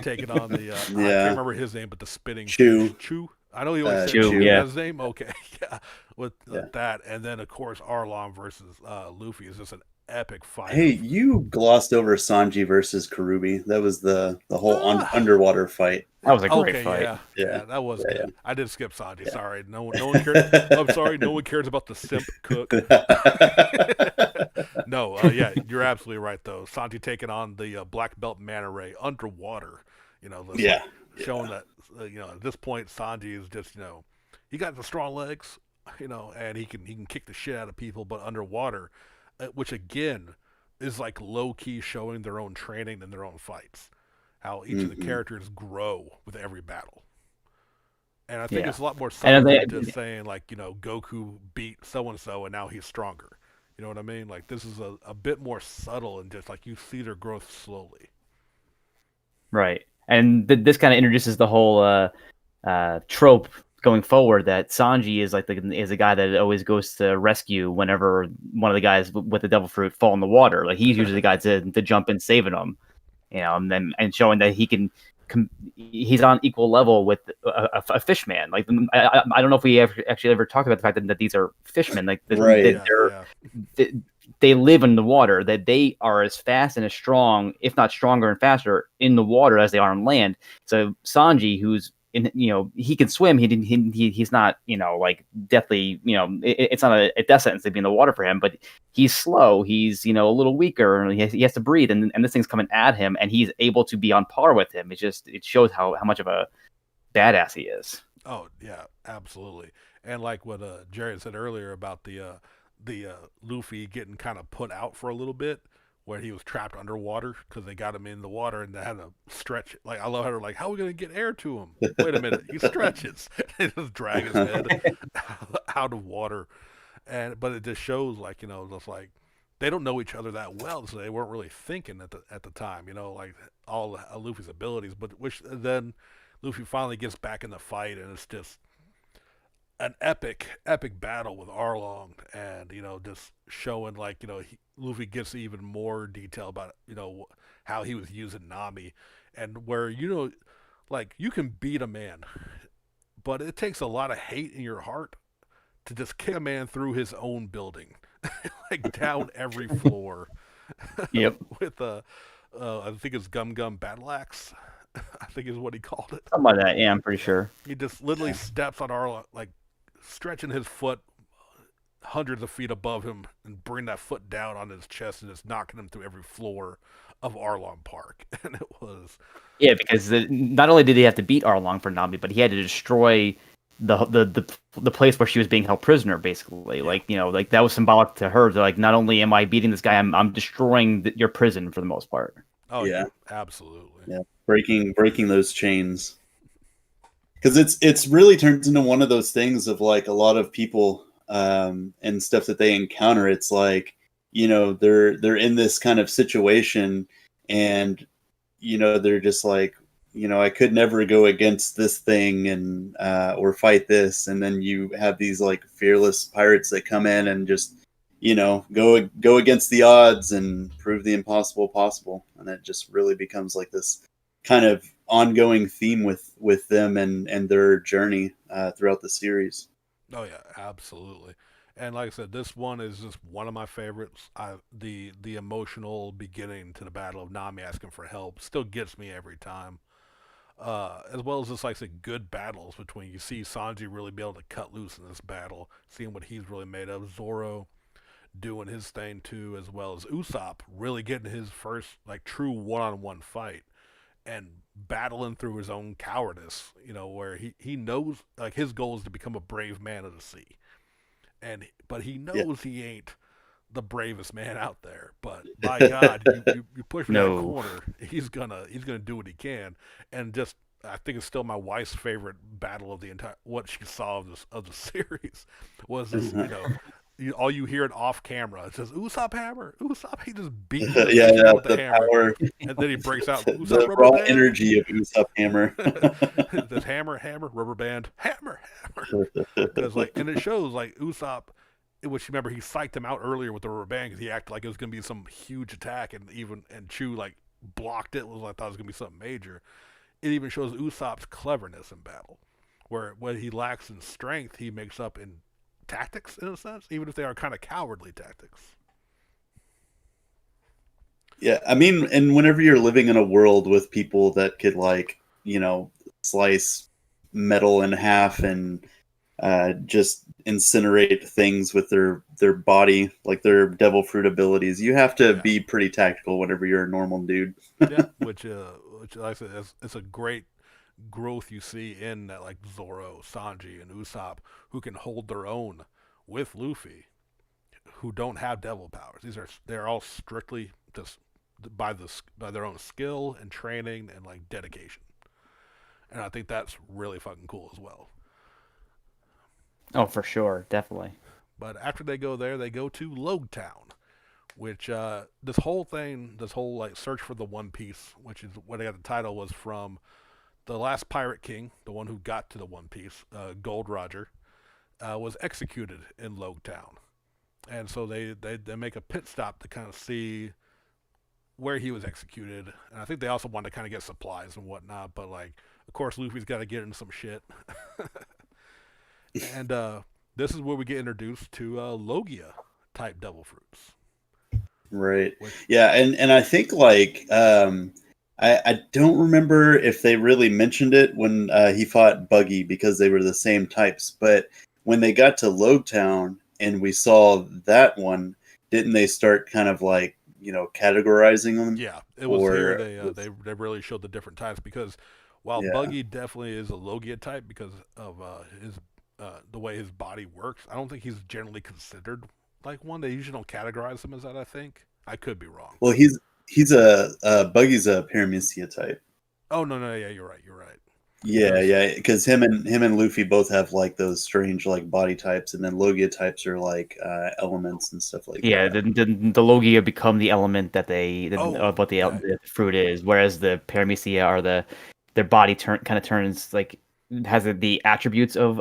taking on the I can't Yeah. remember his name, but the spitting Chew. fish. Chew. I know he always said Chew, Chew. yeah. That's his name. Okay, yeah. With Yeah. that, and then of course Arlong versus Luffy is just an epic fight. Hey, you glossed over Sanji versus Karubi. That was the whole underwater fight. That was a great Okay, fight. yeah, Yeah. that was Yeah, good. I did skip Sanji. Sorry, no one cares. I'm sorry, no one cares about the simp cook. No, yeah, you're absolutely right though. Sanji taking on the black belt Manta Ray underwater. Yeah. Showing that at this point Sanji is just he got the strong legs, and he can kick the shit out of people, but underwater, which again is like low key showing their own training and their own fights, how each of the characters grow with every battle. And I think Yeah. it's a lot more And subtle they- than just saying like Goku beat so and so and now he's stronger. You know what I mean? Like this is a bit more subtle and just like you see their growth slowly. Right. And this kind of introduces the whole trope going forward that Sanji is like is a guy that always goes to rescue whenever one of the guys with the devil fruit fall in the water. Like he's usually the guy to jump in saving them, and showing that he can. He's on equal level with a fishman. Like I don't know if we ever talked about the fact that these are fishmen. Like Right. they live in the water. That they are as fast and as strong, if not stronger and faster, in the water as they are on land. So Sanji, who's he can swim. He's not like deathly. It's not a death sentence to be in the water for him. But he's slow. He's a little weaker, and he has to breathe. And this thing's coming at him, and he's able to be on par with him. It shows how much of a badass he is. Oh yeah, absolutely. And like what Jared said earlier about the Luffy getting kind of put out for a little bit, where he was trapped underwater because they got him in the water and they had to stretch. Like I love how they're like, how are we gonna get air to him? Wait a minute, he stretches. They just drag his head out of water, but it just shows like just like they don't know each other that well, so they weren't really thinking at the time. Like all Luffy's abilities, but which then Luffy finally gets back in the fight and it's just an epic battle with Arlong, and just showing like Luffy gets even more detail about how he was using Nami, and where like you can beat a man, but it takes a lot of hate in your heart to just kick a man through his own building, like down every floor. Yep. With I think it's Gum Gum Battle Axe. I think is what he called it. Something like that. Yeah, I'm pretty sure. He just literally steps on Arlong, like stretching his foot hundreds of feet above him and bring that foot down on his chest and just knocking him through every floor of Arlong Park. And it was because not only did he have to beat Arlong for Nami, but he had to destroy the place where she was being held prisoner, basically. Yeah. Like that was symbolic to her. Like, not only am I beating this guy, I'm destroying your prison for the most part. Oh yeah, absolutely. Yeah, breaking those chains. Because it's really turns into one of those things of like a lot of people and stuff that they encounter. It's like they're in this kind of situation, and they're just like I could never go against this thing and or fight this, and then you have these like fearless pirates that come in and just go against the odds and prove the impossible possible, and it just really becomes like this kind of ongoing theme with them and their journey throughout the series. Oh yeah, absolutely. And like I said, this one is just one of my favorites. The emotional beginning to the Battle of Nami asking for help still gets me every time. As well as just like I said, good battles between you see Sanji really be able to cut loose in this battle, seeing what he's really made of. Zoro doing his thing too, as well as Usopp really getting his first like true one-on-one fight and battling through his own cowardice, where he knows like his goal is to become a brave man of the sea, but he knows he ain't the bravest man out there. But by God, you push him in that corner, he's gonna do what he can. And just I think it's still my wife's favorite battle of the entire what she saw of the series was this. All you hear it off camera. It says Usopp hammer, Usopp. He just beating the Yeah, fisherman yeah, with the the hammer, power, and then he breaks out Usopp the rubber raw band. energy of Usopp Hammer. This hammer, rubber band, hammer, hammer. Because and it shows like Usopp, which remember he psyched him out earlier with the rubber band because he acted like it was gonna be some huge attack, and Chu like blocked it. I thought it was gonna be something major. It even shows Usopp's cleverness in battle, where what he lacks in strength, he makes up in tactics in a sense, even if they are kind of cowardly tactics. Yeah, I mean, and whenever you're living in a world with people that could slice metal in half and just incinerate things with their body, like their devil fruit abilities, you have to be pretty tactical whenever you're a normal dude. Yeah, which like I said, it's a great growth you see in that, like Zoro, Sanji, and Usopp, who can hold their own with Luffy, who don't have devil powers. They're all strictly just by their own skill and training and like dedication, and I think that's really fucking cool as well. Oh, for sure, definitely. But after they go there, they go to Logtown, which this whole like search for the One Piece, which is what I got the title, was from the last Pirate King, the one who got to the One Piece, Gold Roger, was executed in Logtown, and so they make a pit stop to kind of see where he was executed, and I think they also wanted to kind of get supplies and whatnot. But like, of course, Luffy's got to get into some shit, and this is where we get introduced to Logia type devil fruits. Right. Yeah, and I think I don't remember if they really mentioned it when he fought Buggy because they were the same types, but when they got to Logtown and we saw that one, didn't they start kind of like categorizing them? Yeah, it was here they really showed the different types, because while Buggy definitely is a Logia type because of his the way his body works, I don't think he's generally considered like one. They usually don't categorize him as that. I think I could be wrong. Well, he's Buggy's a Paramecia type. Oh no, yeah, you're right. Yeah, because him and Luffy both have like those strange like body types, and then Logia types are like elements and stuff like that. Yeah, the Logia become the element that what the fruit is, whereas the Paramecia are their body kind of turns like has the attributes of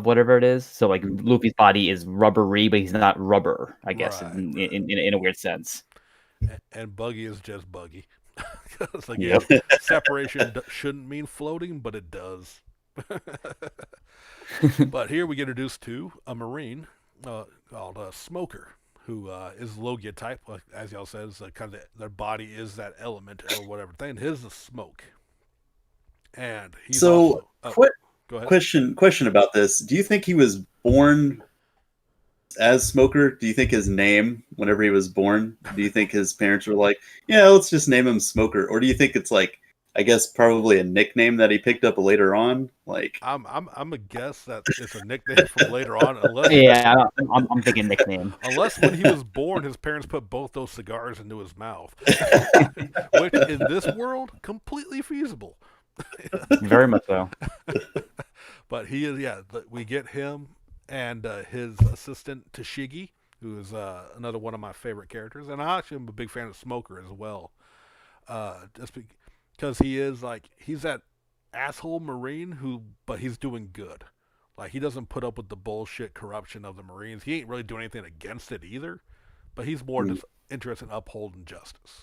whatever it is. So like Luffy's body is rubbery, but he's not rubber, I guess, in a weird sense. And Buggy is just Buggy. Like, Yep. Separation shouldn't mean floating, but it does. But here we get introduced to a Marine called Smoker, who is Logia type. Like, as y'all says, kind of their body is that element or whatever thing. His is smoke, and he's so. Go ahead. Question about this: do you think he was born as Smoker? Do you think his name, whenever he was born, do you think his parents were like, yeah, let's just name him Smoker? Or do you think it's like, I guess probably a nickname that he picked up later on? Like, I'm a guess that it's a nickname from later on, unless I'm thinking nickname. Unless when he was born, his parents put both those cigars into his mouth, which in this world completely feasible. Very much so. But he is, we get him and his assistant Tashigi, who is another one of my favorite characters, and I actually am a big fan of Smoker as well. Just because he's that asshole Marine but he's doing good. Like, he doesn't put up with the bullshit corruption of the Marines. He ain't really doing anything against it either, but he's more just interested in upholding justice.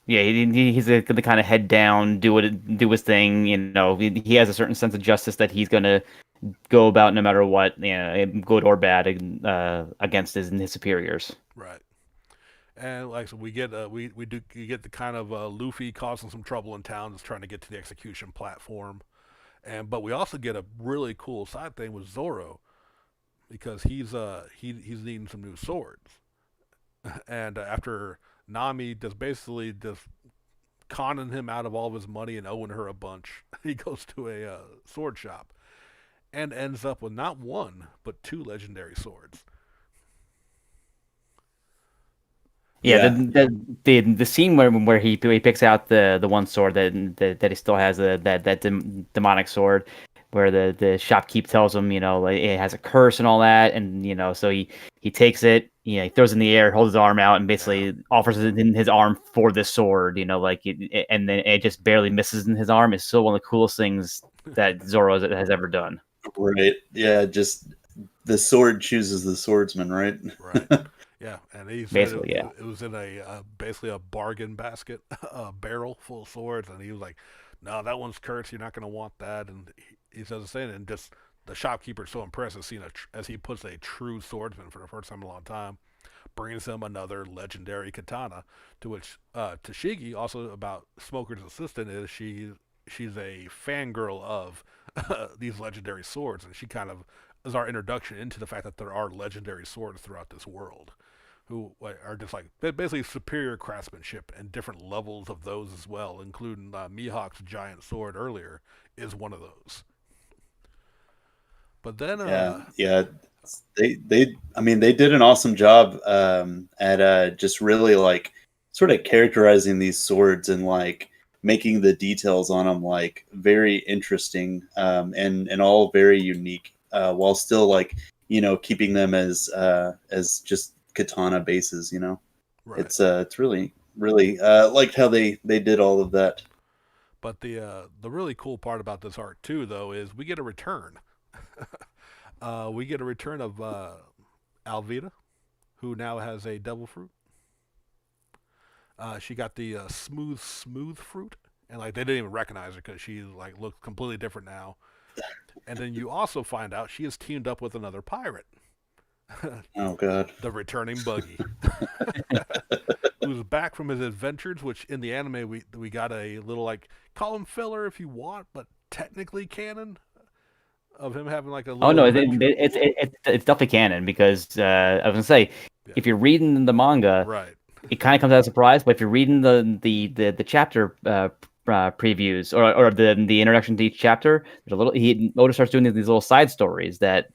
Yeah, he's the kind of head down, do his thing. He has a certain sense of justice that he's gonna go about no matter what, good or bad, against his superiors. Right. And like so, we get you get the kind of Luffy causing some trouble in town, just trying to get to the execution platform, but we also get a really cool side thing with Zoro, because he's needing some new swords, and after Nami basically conning him out of all of his money and owing her a bunch, he goes to a sword shop and ends up with not one but two legendary swords. Yeah, the scene where he picks out the one sword that he still has, that demonic sword, where the shopkeep tells him, like, it has a curse and all that, and so he takes it, he throws it in the air, holds his arm out, and basically offers it in his arm for this sword, and then it just barely misses in his arm. It's still one of the coolest things that Zoro has ever done. Right. Yeah. Just the sword chooses the swordsman, right? Right. Yeah, and he said Basically, it was in basically a bargain basket, a barrel full of swords, and he was like, "No, that one's cursed. You're not going to want that." And he says the same, and just the shopkeeper's so impressed as seeing as he puts a true swordsman for the first time in a long time, brings him another legendary katana. To which Tashigi, also about Smoker's assistant, is she's a fangirl of these legendary swords, and she kind of is our introduction into the fact that there are legendary swords throughout this world, who are just like basically superior craftsmanship and different levels of those as well, including Mihawk's giant sword earlier is one of those. But then, yeah, they did an awesome job at just really like sort of characterizing these swords and like making the details on them like very interesting and all very unique, while still like keeping them as just katana bases. right. It's really liked how they did all of that. But the really cool part about this art too, though, is we get a return. We get a return of Alvida, who now has a devil fruit. She got the smooth fruit, and like they didn't even recognize her because she like looks completely different now. And then you also find out she is teamed up with another pirate. Oh God. The returning Buggy, who's back from his adventures. Which in the anime we got a little, like, call him filler if you want, but technically canon of him having like a little. Oh no, it's definitely canon, because I was gonna say, if you're reading the manga, right, it kind of comes as a surprise. But if you're reading the chapter previews or the introduction to each chapter, there's a little. Oda starts doing these little side stories that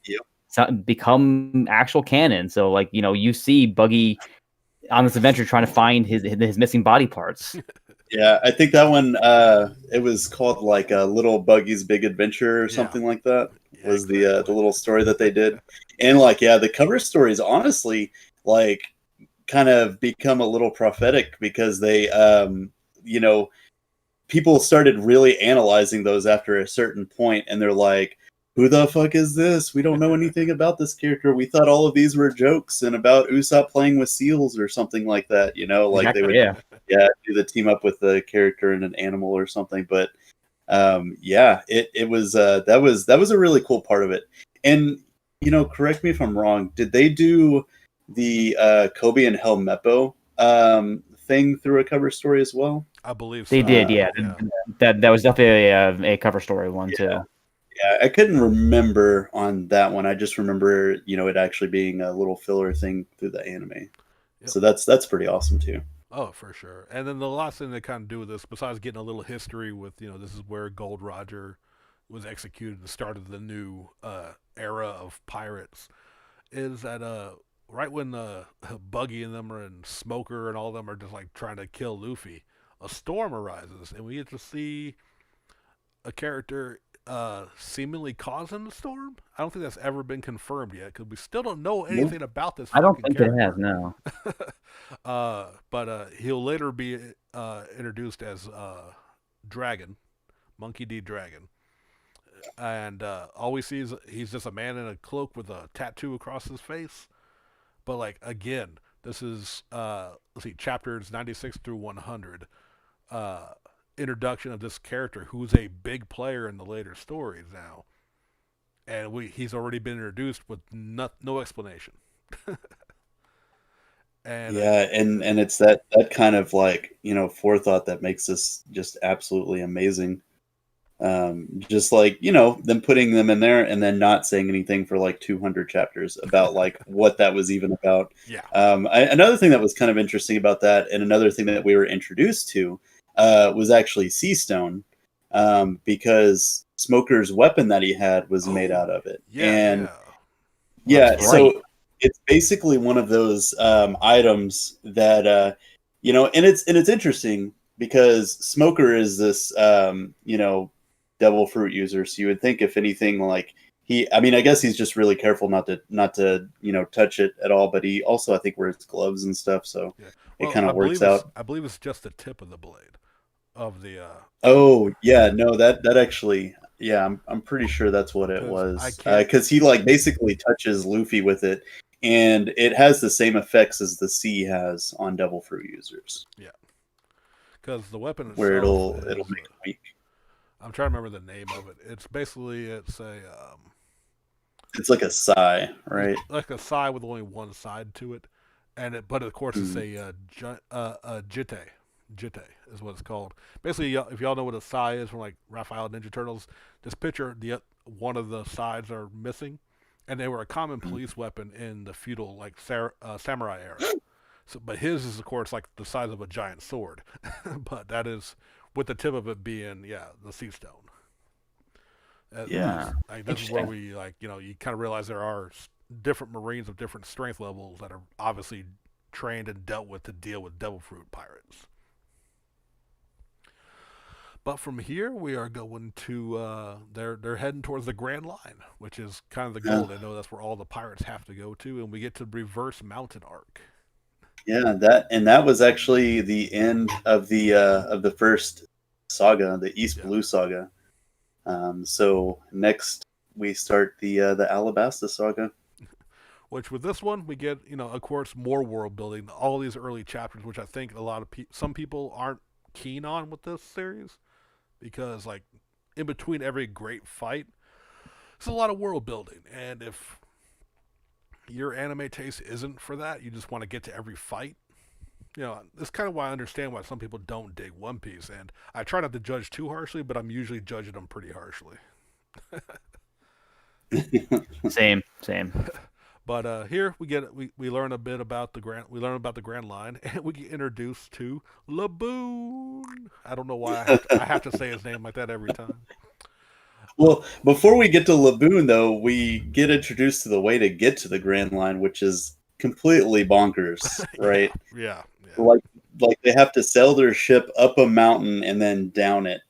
become actual canon. So like you see Buggy on this adventure trying to find his missing body parts. Yeah, I think that one it was called like Little Buggy's Big Adventure or something like that. Yeah, was the little story that they did. And like the cover stories honestly like kind of become a little prophetic, because they people started really analyzing those after a certain point, and they're like, who the fuck is this? We don't know anything about this character. We thought all of these were jokes and about Usopp playing with seals or something like that, like Exactly, they would do the team up with the character and an animal or something. But it was that was a really cool part of it. And correct me if I'm wrong, did they do the Kobe and Helmeppo thing through a cover story as well? I believe so. They did, yeah. That was definitely a cover story one too. Yeah, I couldn't remember on that one. I just remember, it actually being a little filler thing through the anime. Yep. So that's pretty awesome too. Oh, for sure. And then the last thing they kind of do with this, besides getting a little history with, this is where Gold Roger was executed, the start of the new era of pirates, is that right when Buggy and them are and Smoker and all of them are just like trying to kill Luffy, a storm arises, and we get to see a character seemingly causing the storm. I don't think that's ever been confirmed yet, because we still don't know anything about this. I don't think character. it has, no. But he'll later be introduced as Dragon, Monkey D. Dragon. And all we see is he's just a man in a cloak with a tattoo across his face. But like again, this is let's see, chapters 96 through 100. Introduction of this character who's a big player in the later stories now, and he's already been introduced with no explanation. And and it's that kind of like forethought that makes this just absolutely amazing. Just like them putting them in there and then not saying anything for like 200 chapters about like what that was even about. Yeah. Another thing that was kind of interesting about that, and another thing that we were introduced to, was actually Sea Stone, because Smoker's weapon that he had was made out of it. Yeah. So it's basically one of those items that and it's interesting because Smoker is this devil fruit user. So you would think if anything like I mean, I guess he's just really careful not to touch it at all. But he also, I think, wears gloves and stuff, so Yeah. it Well, kind of works out. I believe it's just the tip of the blade of the Oh yeah, no, that actually, yeah, I'm pretty sure that's what it because I was. can't. Because he like basically touches Luffy with it, and it has the same effects as the sea has on devil fruit users, Yeah, because the weapon where itself it'll is. make it weak. I'm trying to remember the name of it. It's a It's like a sigh, it's right? like a sai with only one side to it, but of course it's Mm. a jite. Jite is what it's called. Basically, if y'all know what a sai is from like Raphael Ninja Turtles, just picture the one of the sides are missing, and they were a common police weapon in the feudal like samurai era. So, but his is of course like the size of a giant sword, but that is with the tip of it being the sea stone. Yeah, This is where interesting. we you kind of realize there are different Marines of different strength levels that are obviously trained and dealt with to deal with Devil Fruit pirates. But from here, we are going to they're heading towards the Grand Line, which is kind of the Yeah, goal. They know that's where all the pirates have to go to, and we get to Reverse Mountain Arc. yeah, that was actually the end of the first saga, the East Yeah, Blue saga. So next we start the Alabasta saga. which with this one we get of course more world building. All these early chapters, which I think a lot of some people aren't keen on with this series because like in between every great fight, it's a lot of world building, and if your anime taste isn't for that, you just want to get to every fight. That's kind of why I understand why some people don't dig One Piece, and I try not to judge too harshly, but I'm usually judging them pretty harshly. Same, same. But here we learn a bit about the Grand Line, and we get introduced to Laboon. I don't know why I have to say his name like that every time. Well, before we get to Laboon, though, we get introduced to the way to get to the Grand Line, which is completely bonkers, Yeah, right? yeah, yeah, Like, like they have to sail their ship up a mountain and then down it.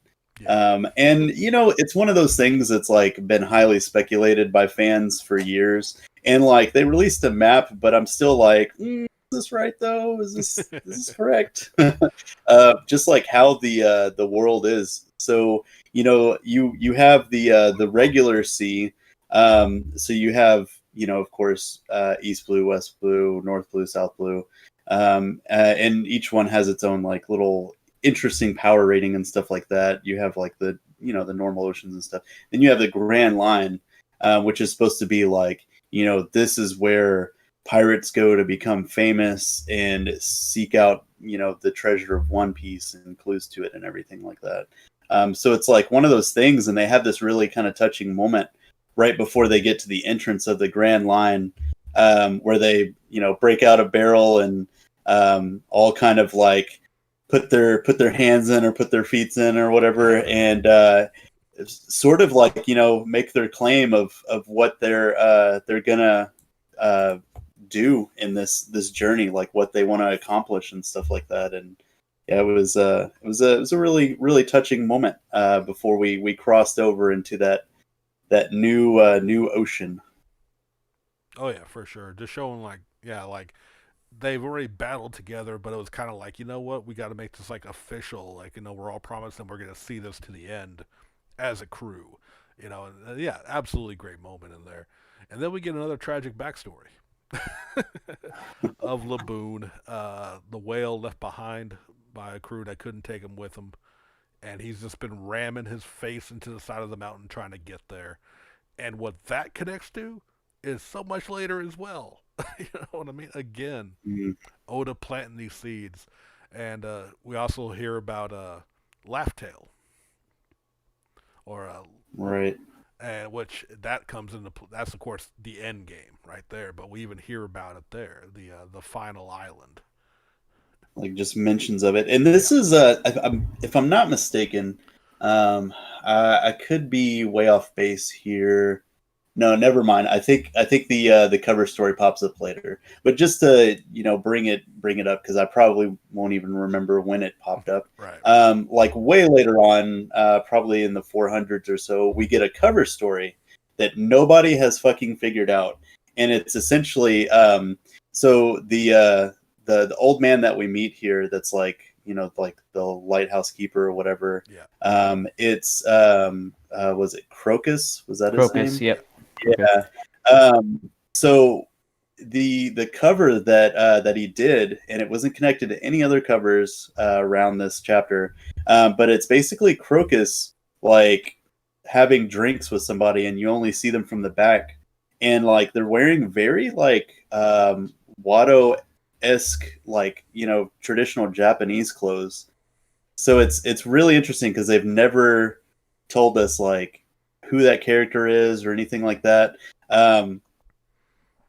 yeah. And it's one of those things that's like been highly speculated by fans for years. And like they released a map, but I'm still like, is this right though? Is this correct? Just like how the world is. So you have the regular sea. So you have of course East Blue, West Blue, North Blue, South Blue, and each one has its own like little interesting power rating and stuff like that. You have like the normal oceans and stuff. Then you have the Grand Line, which is supposed to be like this is where pirates go to become famous and seek out the treasure of One Piece and clues to it and everything like that. So it's like one of those things, and they have this really kind of touching moment right before they get to the entrance of the Grand Line, where they break out a barrel and all kind of like put their hands in or put their feet in or whatever, and sort of like make their claim of what they're gonna do in this journey, like what they want to accomplish and stuff like that. And yeah, it was a really really touching moment before we crossed over into that new ocean. Oh yeah, for sure. Just showing like they've already battled together, but it was kind of like, you know what, we got to make this like official. Like, we're all promising we're going to see this to the end as a crew. Yeah, absolutely great moment in there. And then we get another tragic backstory of Laboon, the whale left behind by a crew that couldn't take him with him. And he's just been ramming his face into the side of the mountain trying to get there. And what that connects to is so much later as well. You know what I mean? Again, Mhm. Oda planting these seeds, and we also hear about Laugh Tale, or Right. and which that comes into that's of course the end game right there. But we even hear about it there, the final island. Like just mentions of it. And Yeah, this is if I'm not mistaken, I could be way off base here, No, never mind. I think the cover story pops up later. But just to bring it up because I probably won't even remember when it popped up. Right. Like way later on, probably in the 400s or so, we get a cover story that nobody has fucking figured out, and it's essentially so the old man that we meet here, that's like like the lighthouse keeper or whatever. Yeah. It's was it Crocus? Was that his Crocus, name? yep. Yeah. So the cover that he did, and it wasn't connected to any other covers around this chapter, but it's basically Crocus like having drinks with somebody, and you only see them from the back, and like they're wearing very like Watto esque, like traditional Japanese clothes. So it's really interesting because they've never told us like who that character is or anything like that.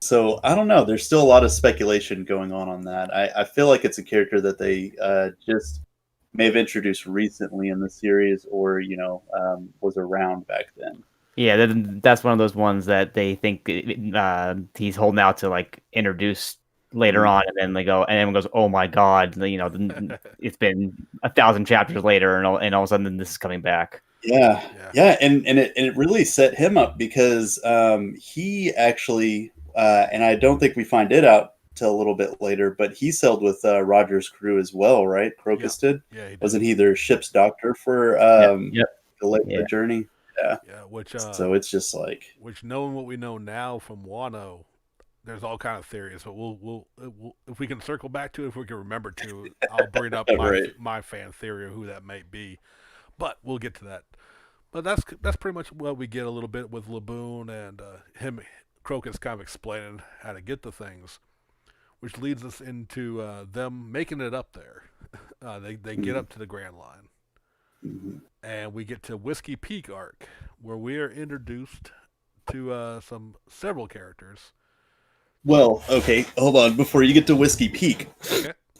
So I don't know. There's still a lot of speculation going on that. I feel like it's a character that they just may have introduced recently in the series, or was around back then. Yeah, that's one of those ones that they think he's holding out to like introduce later on, and then they go, and everyone goes, "Oh my god!" It's been 1,000 chapters later, and all of a sudden this is coming back. Yeah, and it really set him up because he actually, and I don't think we find it out till a little bit later, but he sailed with Roger's crew as well, right? Crocus did. Yeah, he did. Wasn't he their ship's doctor for Yep. the later journey? Yeah. Which So it's just like, which, knowing what we know now from Wano, there's all kind of theories. But we'll if we can circle back to it, if we can remember to, I'll bring up Right. my fan theory of who that might be. But we'll get to that. But that's pretty much what we get a little bit with Laboon and him, Crocus, kind of explaining how to get the things, which leads us into them making it up there. They get up to the Grand Line, and we get to Whiskey Peak arc, where we are introduced to several characters. well, okay, hold on. Before you get to Whiskey Peak,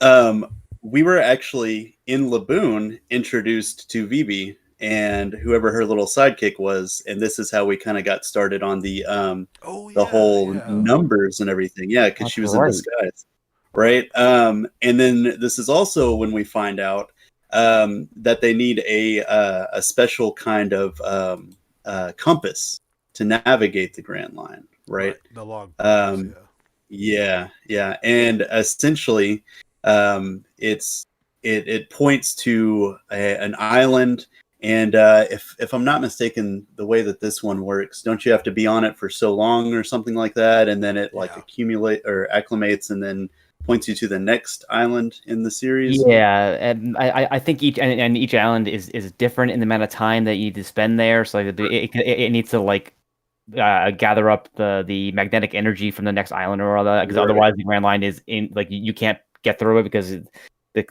Okay. we were actually in Laboon introduced to Vivi and whoever her little sidekick was, and this is how we kind of got started on the whole numbers and everything. Yeah, because she was in disguise, right? And then this is also when we find out that they need a special kind of compass to navigate the Grand Line, right? The log. Yeah, and essentially, it points to an island, and if I'm not mistaken, the way that this one works, don't you have to be on it for so long or something like that, and then it like accumulate or acclimates, and then points you to the next island in the series? Yeah, and I think each island is different in the amount of time that you need to spend there. So like it needs to like gather up the magnetic energy from the next island or all that, because otherwise the Grand Line is in like you can't get through it because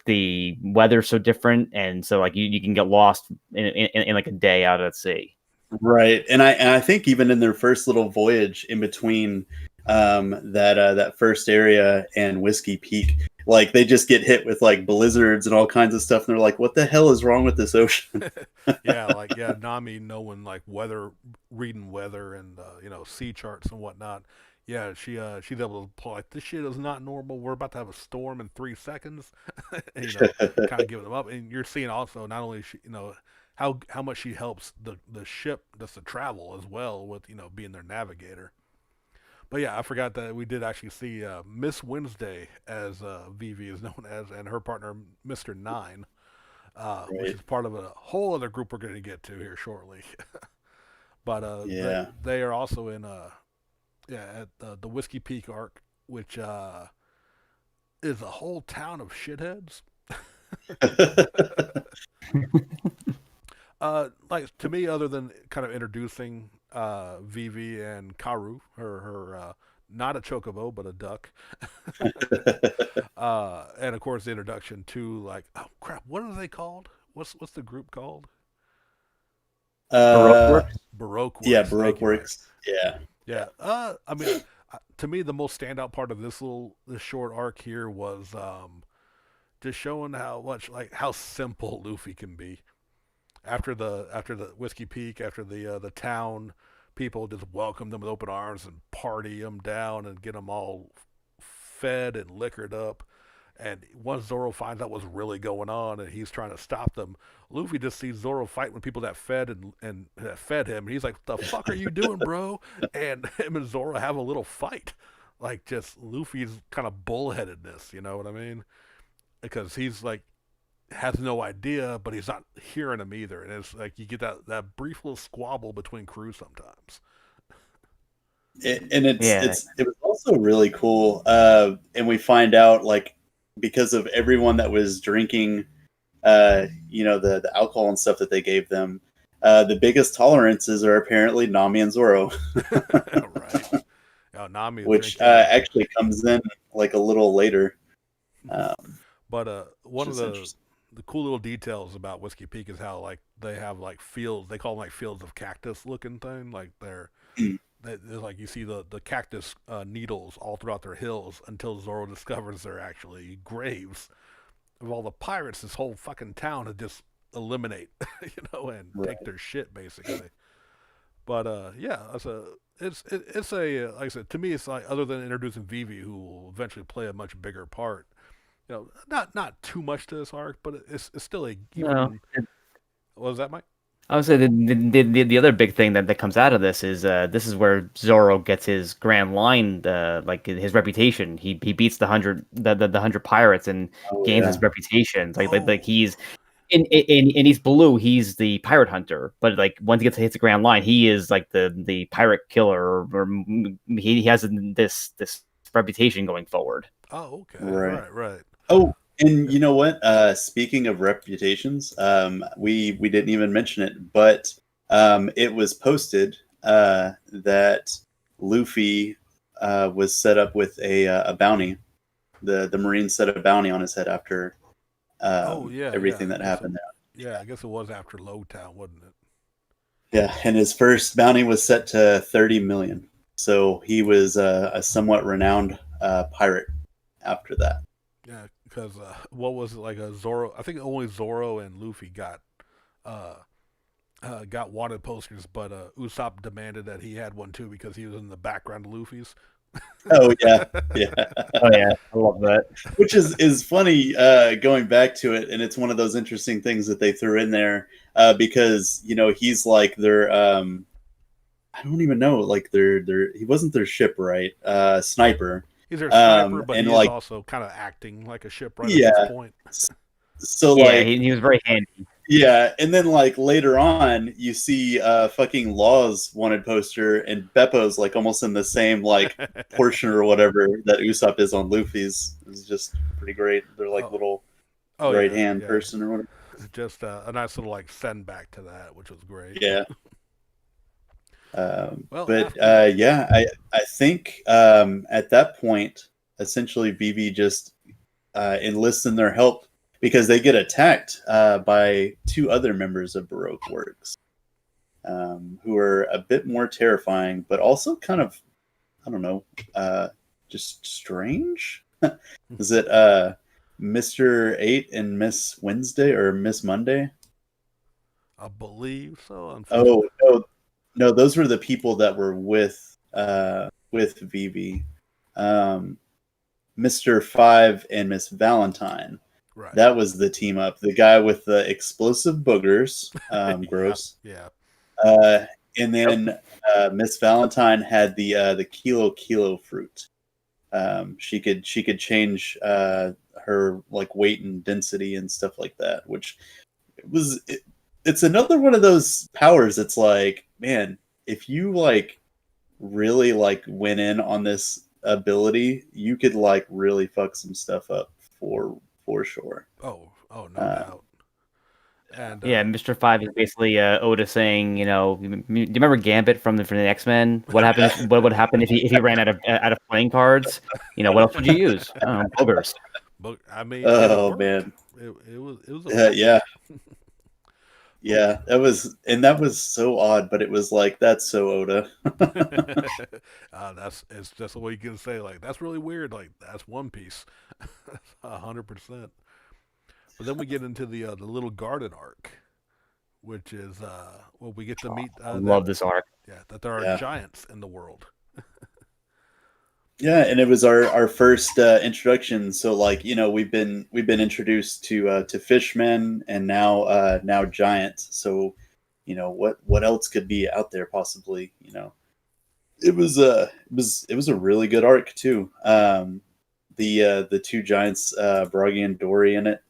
the weather's so different, and so like you can get lost in like a day out at sea. Right, and I think even in their first little voyage in between that first area and Whiskey Peak, like they just get hit with like blizzards and all kinds of stuff, and they're like, "What the hell is wrong with this ocean?" Nami knowing like reading weather and sea charts and whatnot. Yeah, she's able to pull like, this shit is not normal. We're about to have a storm in 3 seconds. Kind of giving them up, and you're seeing also not only how much she helps the ship just to travel as well with being their navigator. But yeah, I forgot that we did actually see Miss Wednesday, as Vivi is known as, and her partner Mr. Nine, which is part of a whole other group we're going to get to here shortly. But they are also in at the Whiskey Peak arc, which is a whole town of shitheads. Like to me, other than kind of introducing Vivi and Karu, her not a chocobo but a duck, and of course the introduction to like, oh crap, what are they called? What's the group called? Baroque Works. Yeah, Baroque Works. Yeah. I mean, to me, the most standout part of this short arc here was just showing how simple Luffy can be. After the Whiskey Peak, after the town people just welcome them with open arms and party them down and get them all fed and liquored up. And once Zoro finds out what's really going on and he's trying to stop them, Luffy just sees Zoro fight with people that fed and that fed him. And he's like, "The fuck are you doing, bro?" And him and Zoro have a little fight. Like just Luffy's kind of bullheadedness, you know what I mean? Because he's like has no idea, but he's not hearing him either. And it's like you get that brief little squabble between crews sometimes. And Yeah. it was also really cool. And we find out like because of everyone that was drinking, the alcohol and stuff that they gave them, the biggest tolerances are apparently Nami and Zoro, Right. Nami is which drinking. actually comes in like a little later. Um, But which one of is interesting. the cool little details about Whiskey Peak is how like they have like fields. They call them like fields of cactus looking thing. Like they're like you see the cactus needles all throughout their hills until Zoro discovers they're actually graves of all the pirates. This whole fucking town to just eliminate, and Right. take their shit basically. But yeah, it's a like I said to me it's like other than introducing Vivi who will eventually play a much bigger part. Not too much to this arc, but it's still a No. even. What was that, Mike? I would say the other big thing that comes out of this is where Zoro gets his grand line, like his reputation. He beats the 100 pirates and Oh gains yeah. his reputation. Like Oh, he's in East Blue, he's the pirate hunter, but like once he hits the grand line, he is like the pirate killer, or he has this reputation going forward. oh, okay, Right. right. Oh, and you know what? Speaking of reputations, we didn't even mention it, but it was posted that Luffy was set up with a bounty. The Marine set a bounty on his head after Oh yeah. everything that happened there. Yeah, I guess it was after Lowtown, wasn't it? Yeah, and his first bounty was set to 30 million. So he was a somewhat renowned pirate after that. Yeah, because what was it like a Zoro? I think only Zoro and Luffy uh, got wanted posters, but Usopp demanded that he had one too because he was in the background of Luffy's. Oh yeah, yeah. Oh yeah, I love that. Which is funny going back to it, and it's one of those interesting things that they threw in there because he's like their I don't even know like their he wasn't their shipwright sniper, He's their sniper, but and he is like also kind of acting like a shipwright at this yeah, point. so Yeah, like he was very handy. yeah, and then like later on you see fucking Law's wanted poster, and Beppo's like almost in the same like portion or whatever that Usopp is on Luffy's. It's just pretty great. They're like Oh, little oh right yeah, hand yeah. person or whatever. Just a nice little like send back to that, which was great. Yeah. Well, But after yeah, I think at that point, essentially, Vivi just enlists in their help because they get attacked by two other members of Baroque Works, who are a bit more terrifying, but also kind of, I don't know, just strange. Is it Mr. 8 and Miss Wednesday or Miss Monday? I believe so. Unfortunately, Oh no, no, those were the people that were with Vivi, um, Mr. Five and Miss Valentine. right? That was the team up. The guy with the explosive boogers, Yeah, gross. yeah. Uh, and then Miss Valentine had the kilo fruit. She could change her like weight and density and stuff like that, which it's another one of those powers. It's like, man, if you like really like went in on this ability, you could like really fuck some stuff up for sure. Oh, no Uh, doubt. And Yeah, Mr. Five is basically Oda saying, do you remember Gambit from the X Men? What happened? What would happen if he ran out of playing cards? What else would you use? I don't know, boogers. but I mean, it oh worked. man, It was effective. yeah, yeah. That was so odd, but it was like that's so Oda. It's just the way you can say like that's really weird. Like that's One Piece, 100%. But then we get into the little garden arc, which is well, we get to meet I that love this arc. that there are Yeah. giants in the world. Yeah, and it was our first introduction. So like we've been introduced to fishmen and now giants. So what else could be out there possibly? It was a really good arc too. The two giants, Bragi and Dory in it,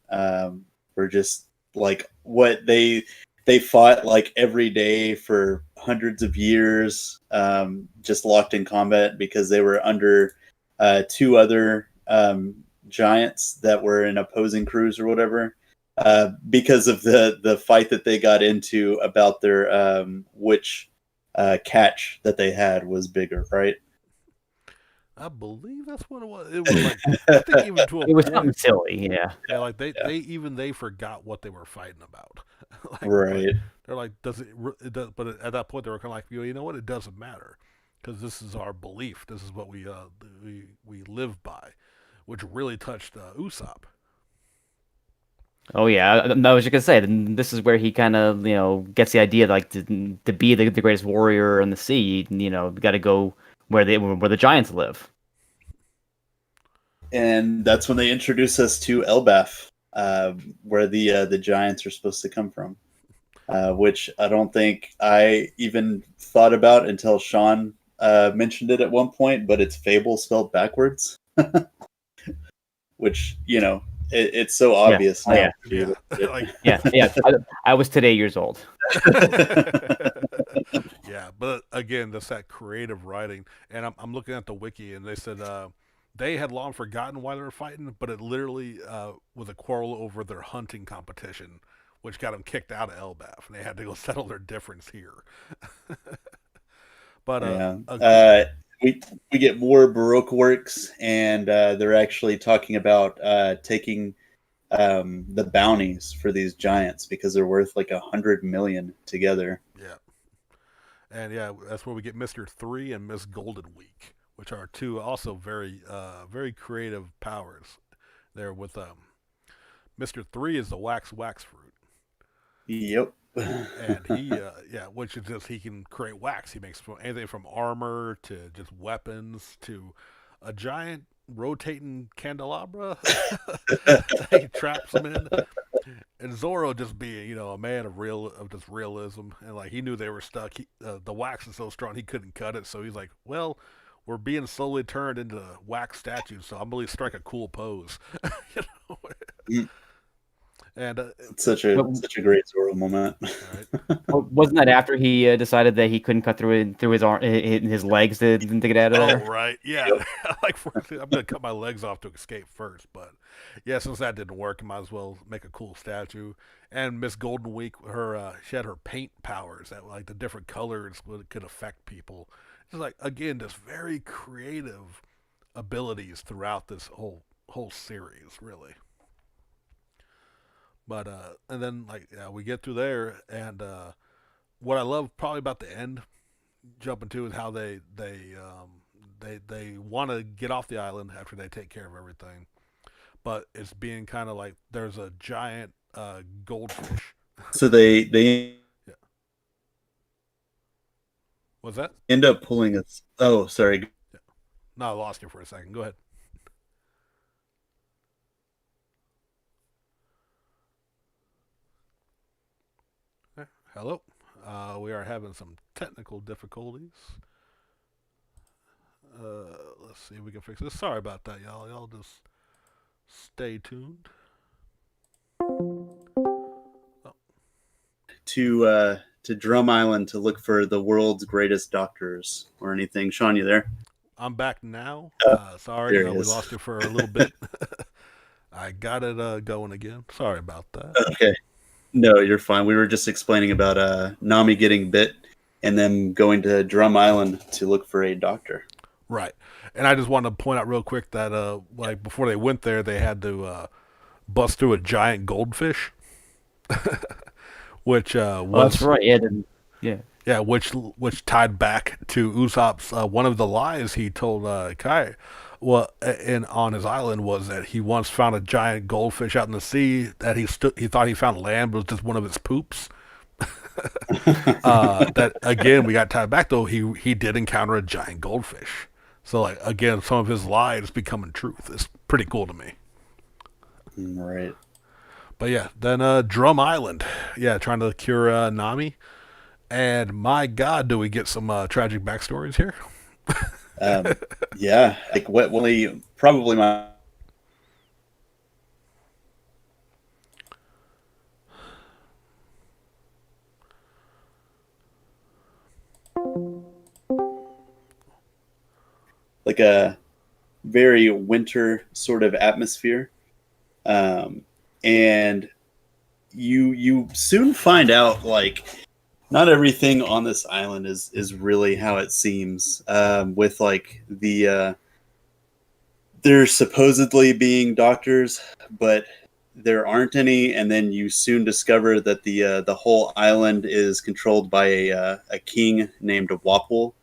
were just like what they fought like every day for hundreds of years, just locked in combat because they were under two other giants that were in opposing crews or whatever. Because of the fight that they got into about their which catch that they had was bigger, right? I believe that's what it was. It was like I think even to a It was something point, silly, yeah. yeah, like they forgot what they were fighting about. like, Right. they're like, it does, but at that point they were kind of like, you know what? It doesn't matter because this is our belief. This is what we live by, which really touched Usopp. Oh yeah, I was just gonna say, this is where he kind of gets the idea like to be the greatest warrior in the sea. You got to go where the giants live. And that's when they introduce us to Elbaf, where the giants are supposed to come from, which I don't think I even thought about until Sean mentioned it at one point. But it's Fable spelled backwards, which it's so obvious Oh, now. Yeah, like Yeah. I was today years old. yeah, but again, that's that creative writing. And I'm looking at the wiki, and they said they had long forgotten why they were fighting, but it literally was a quarrel over their hunting competition, which got them kicked out of Elbaf, and they had to go settle their difference here. But Yeah. We get more Baroque works, and they're actually talking about taking the bounties for these giants because they're worth like 100 million together. yeah, and yeah, that's where we get Mister Three and Miss Golden Week, which are two also very creative powers. There with Mister Three is the wax fruit. Yep. And he which is just he can create wax. He makes anything from armor to just weapons to a giant rotating candelabra. He traps them in, and Zoro just being a man of just realism, and like he knew they were stuck. The wax is so strong he couldn't cut it, so he's like, well. We're being slowly turned into wax statues, so I'm going to strike a cool pose. Mm. And It's such a great Zoro moment. right. Wasn't that after he decided that he couldn't cut through his arm, his legs to get out of there? Oh, right. Yeah. Yep. I'm going to cut my legs off to escape first. But yeah, since that didn't work, I might as well make a cool statue. And Miss Golden Week, she had her paint powers that like the different colors could affect people. Just like, again, just very creative abilities throughout this whole series, really. But and then we get through there, and what I love probably about the end, jumping to, is how they want to get off the island after they take care of everything, but it's being kind of like there's a giant goldfish. So they Yeah. What's that? end up pulling us. Oh, sorry. No, I lost you for a second. Go ahead. Hello. We are having some technical difficulties. Let's see if we can fix this. Sorry about that, y'all. Y'all just stay tuned. To Drum Island to look for the world's greatest doctors or anything. Sean, you there? I'm back now. There Sorry, he we is. lost you for a little bit. I got it going again. Sorry about that. Okay. No, you're fine. We were just explaining about Nami getting bit and then going to Drum Island to look for a doctor. Right. And I just wanted to point out real quick that before they went there, they had to bust through a giant goldfish, which Oh, that's right. Yeah. Yeah. yeah, which tied back to Usopp's one of the lies he told Kai, well, on his island was that he once found a giant goldfish out in the sea that he thought he found land, but it was just one of his poops, That again, we got tied back though. He did encounter a giant goldfish. So like again, some of his lies becoming truth. It's pretty cool to me. Right. But yeah, then Drum Island. Yeah, trying to cure Nami. And my God, do we get some tragic backstories here? Um, yeah, like what? Well, probably my like a very winter sort of atmosphere, and you soon find out like not everything on this island is really how it seems. With like there supposedly being doctors, but there aren't any, and then you soon discover that the whole island is controlled by a king named Wapol,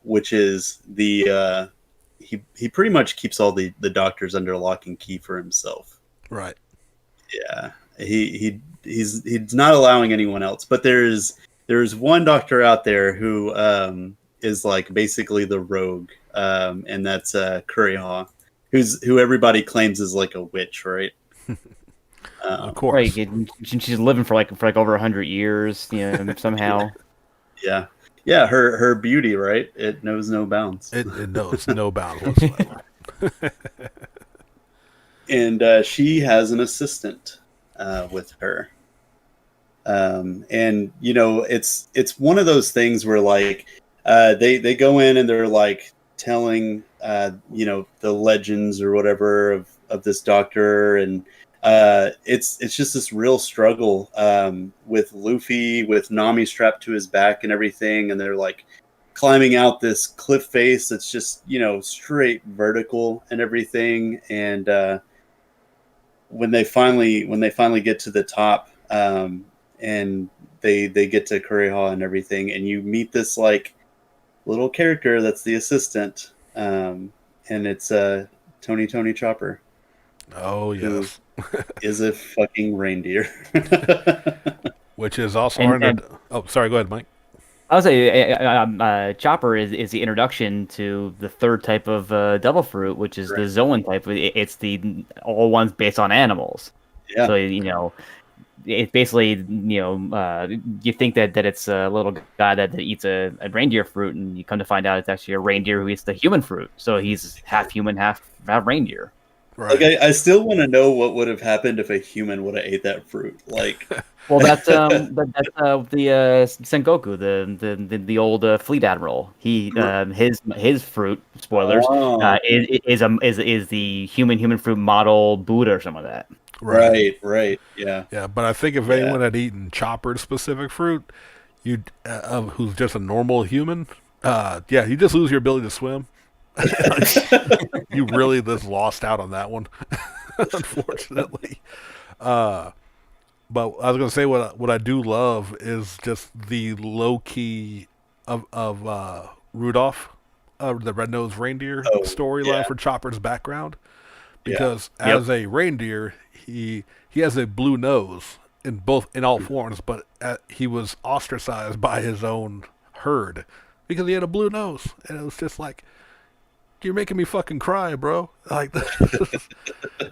which is he pretty much keeps all the doctors under lock and key for himself. Right. Yeah, he's not allowing anyone else. But there's one doctor out there who is like basically the rogue, and that's Kuriha, who everybody claims is like a witch, right? Of course. Right, she's living for like over 100 years, somehow. Yeah, yeah. Her beauty, right? It knows no bounds. It knows no bounds whatsoever. And she has an assistant with her. And it's one of those things where like they go in and they're like telling the legends or whatever of this doctor, and it's just this real struggle with Luffy, with Nami strapped to his back and everything, and they're like climbing out this cliff face that's just straight vertical and everything, and when they finally get to the top, and they get to Kuriha and everything, and you meet this like little character that's the assistant, and it's Tony Chopper. Oh yes. Is a fucking reindeer. Which is also oh, sorry. Go ahead, Mike. I would say Chopper is the introduction to the third type of devil fruit, which is the Zoan type. It's the all ones based on animals. Yeah. So it's basically you think that it's a little guy that eats a reindeer fruit, and you come to find out it's actually a reindeer who eats the human fruit. So he's half human, half reindeer. Right. Like I still want to know what would have happened if a human would have ate that fruit. Like, well, that's the Sengoku, the old fleet admiral. He his fruit, spoilers, is the human fruit model Buddha or something like that. Right, yeah. Yeah, but I think if anyone had eaten Chopper's specific fruit, you'd who's just a normal human, you just lose your ability to swim. You really just lost out on that one, unfortunately. But I was gonna say what I do love is just the low key of Rudolph, the red-nosed reindeer storyline for Chopper's background, because as a reindeer, he has a blue nose in all forms, but he was ostracized by his own herd because he had a blue nose, and it was just like, you're making me fucking cry, bro. Like,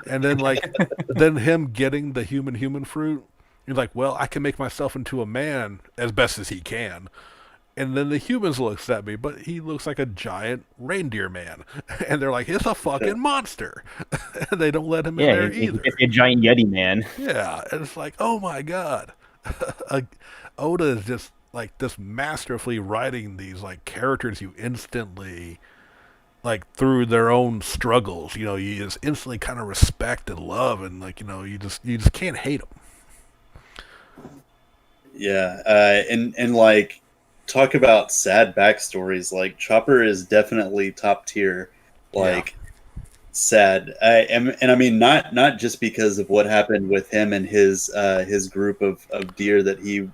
and then him getting the human fruit, you're like, well, I can make myself into a man as best as he can. And then the humans looks at me, but he looks like a giant reindeer man. And they're like, it's a fucking monster. And they don't let him in there either. It's a giant Yeti man. Yeah, and it's like, oh my God. Oda is just like this masterfully writing these like characters you instantly, like through their own struggles, you just instantly kind of respect and love, and like you just can't hate them. Yeah, and like talk about sad backstories. Like Chopper is definitely top tier. Like sad, and I mean not just because of what happened with him and his group of deer that he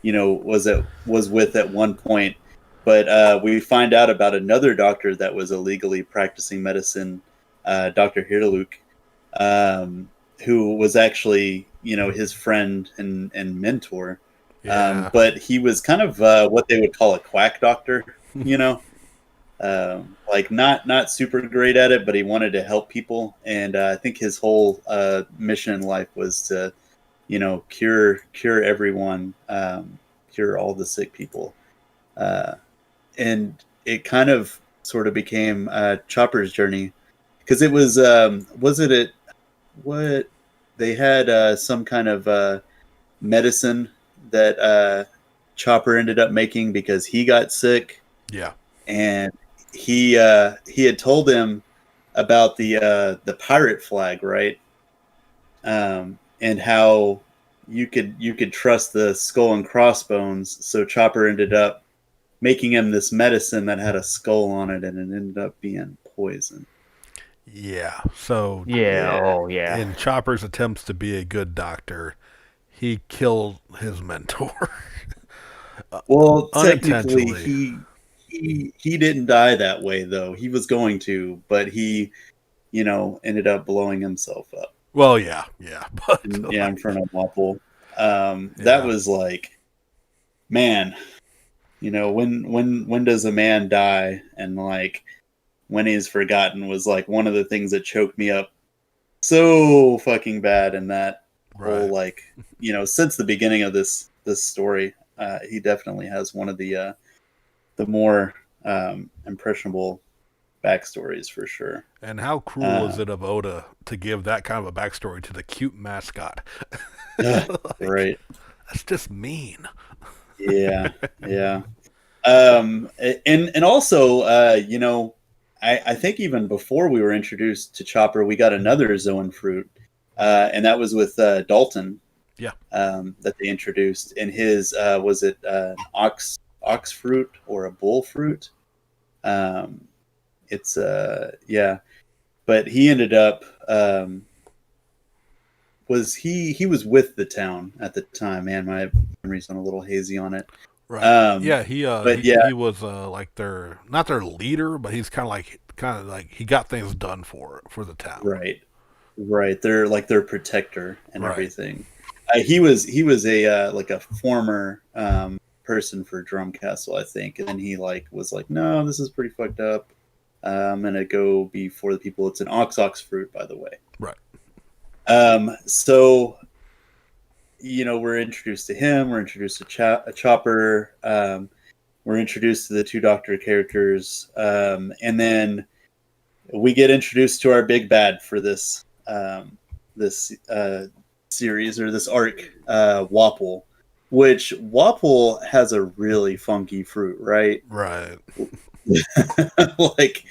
was with at one point. But we find out about another doctor that was illegally practicing medicine, Dr. Hiraluk, who was actually, his friend and mentor. Yeah. But he was kind of what they would call a quack doctor, you know, like not super great at it, but he wanted to help people, and I think his whole mission in life was to, cure everyone, cure all the sick people, uh, and it kind of sort of became Chopper's journey because it was it what they had some kind of medicine that Chopper ended up making because he got sick, Yeah. and he had told him about the pirate flag, right? And how you could trust the skull and crossbones. So Chopper ended up making him this medicine that had a skull on it, and it ended up being poison. Yeah. So Yeah. Yeah. Oh, yeah. in Chopper's attempts to be a good doctor, he killed his mentor. Well, technically, Unintentionally. he didn't die that way though. He was going to, but he, ended up blowing himself up. Well, yeah, yeah, but Yeah, in front of Wapple. That yeah, was like, man, when does a man die? And like, when he's forgotten was like one of the things that choked me up so fucking bad in that whole right. like, since the beginning of this story. He definitely has one of the more impressionable backstories for sure. And how cruel is Uh, it of Oda to give that kind of a backstory to the cute mascot? Like, right. that's just mean. Yeah. Yeah. And also, I think even before we were introduced to Chopper, we got another Zoan fruit, and that was with Dalton. Yeah. That they introduced, and his was it an ox fruit or a bull fruit? It's yeah, but he ended up he was with the town at the time. Man, my memory's a little hazy on it. Right. Um, Yeah, he but yeah, he was like their not their leader, but he's kind of like he got things done for the town. right, right. They're like their protector and Right. everything. He was a like a former person for Drumcastle, I think, and then he like was like, no, this is pretty fucked up. I'm gonna go be for the people. It's an ox fruit, by the way. Right. So we're introduced to him. We're introduced to Chopper. We're introduced to the two Doctor characters, and then we get introduced to our big bad for this series or this arc, Wapple. Which Wapple has a really funky fruit, right? Right. Like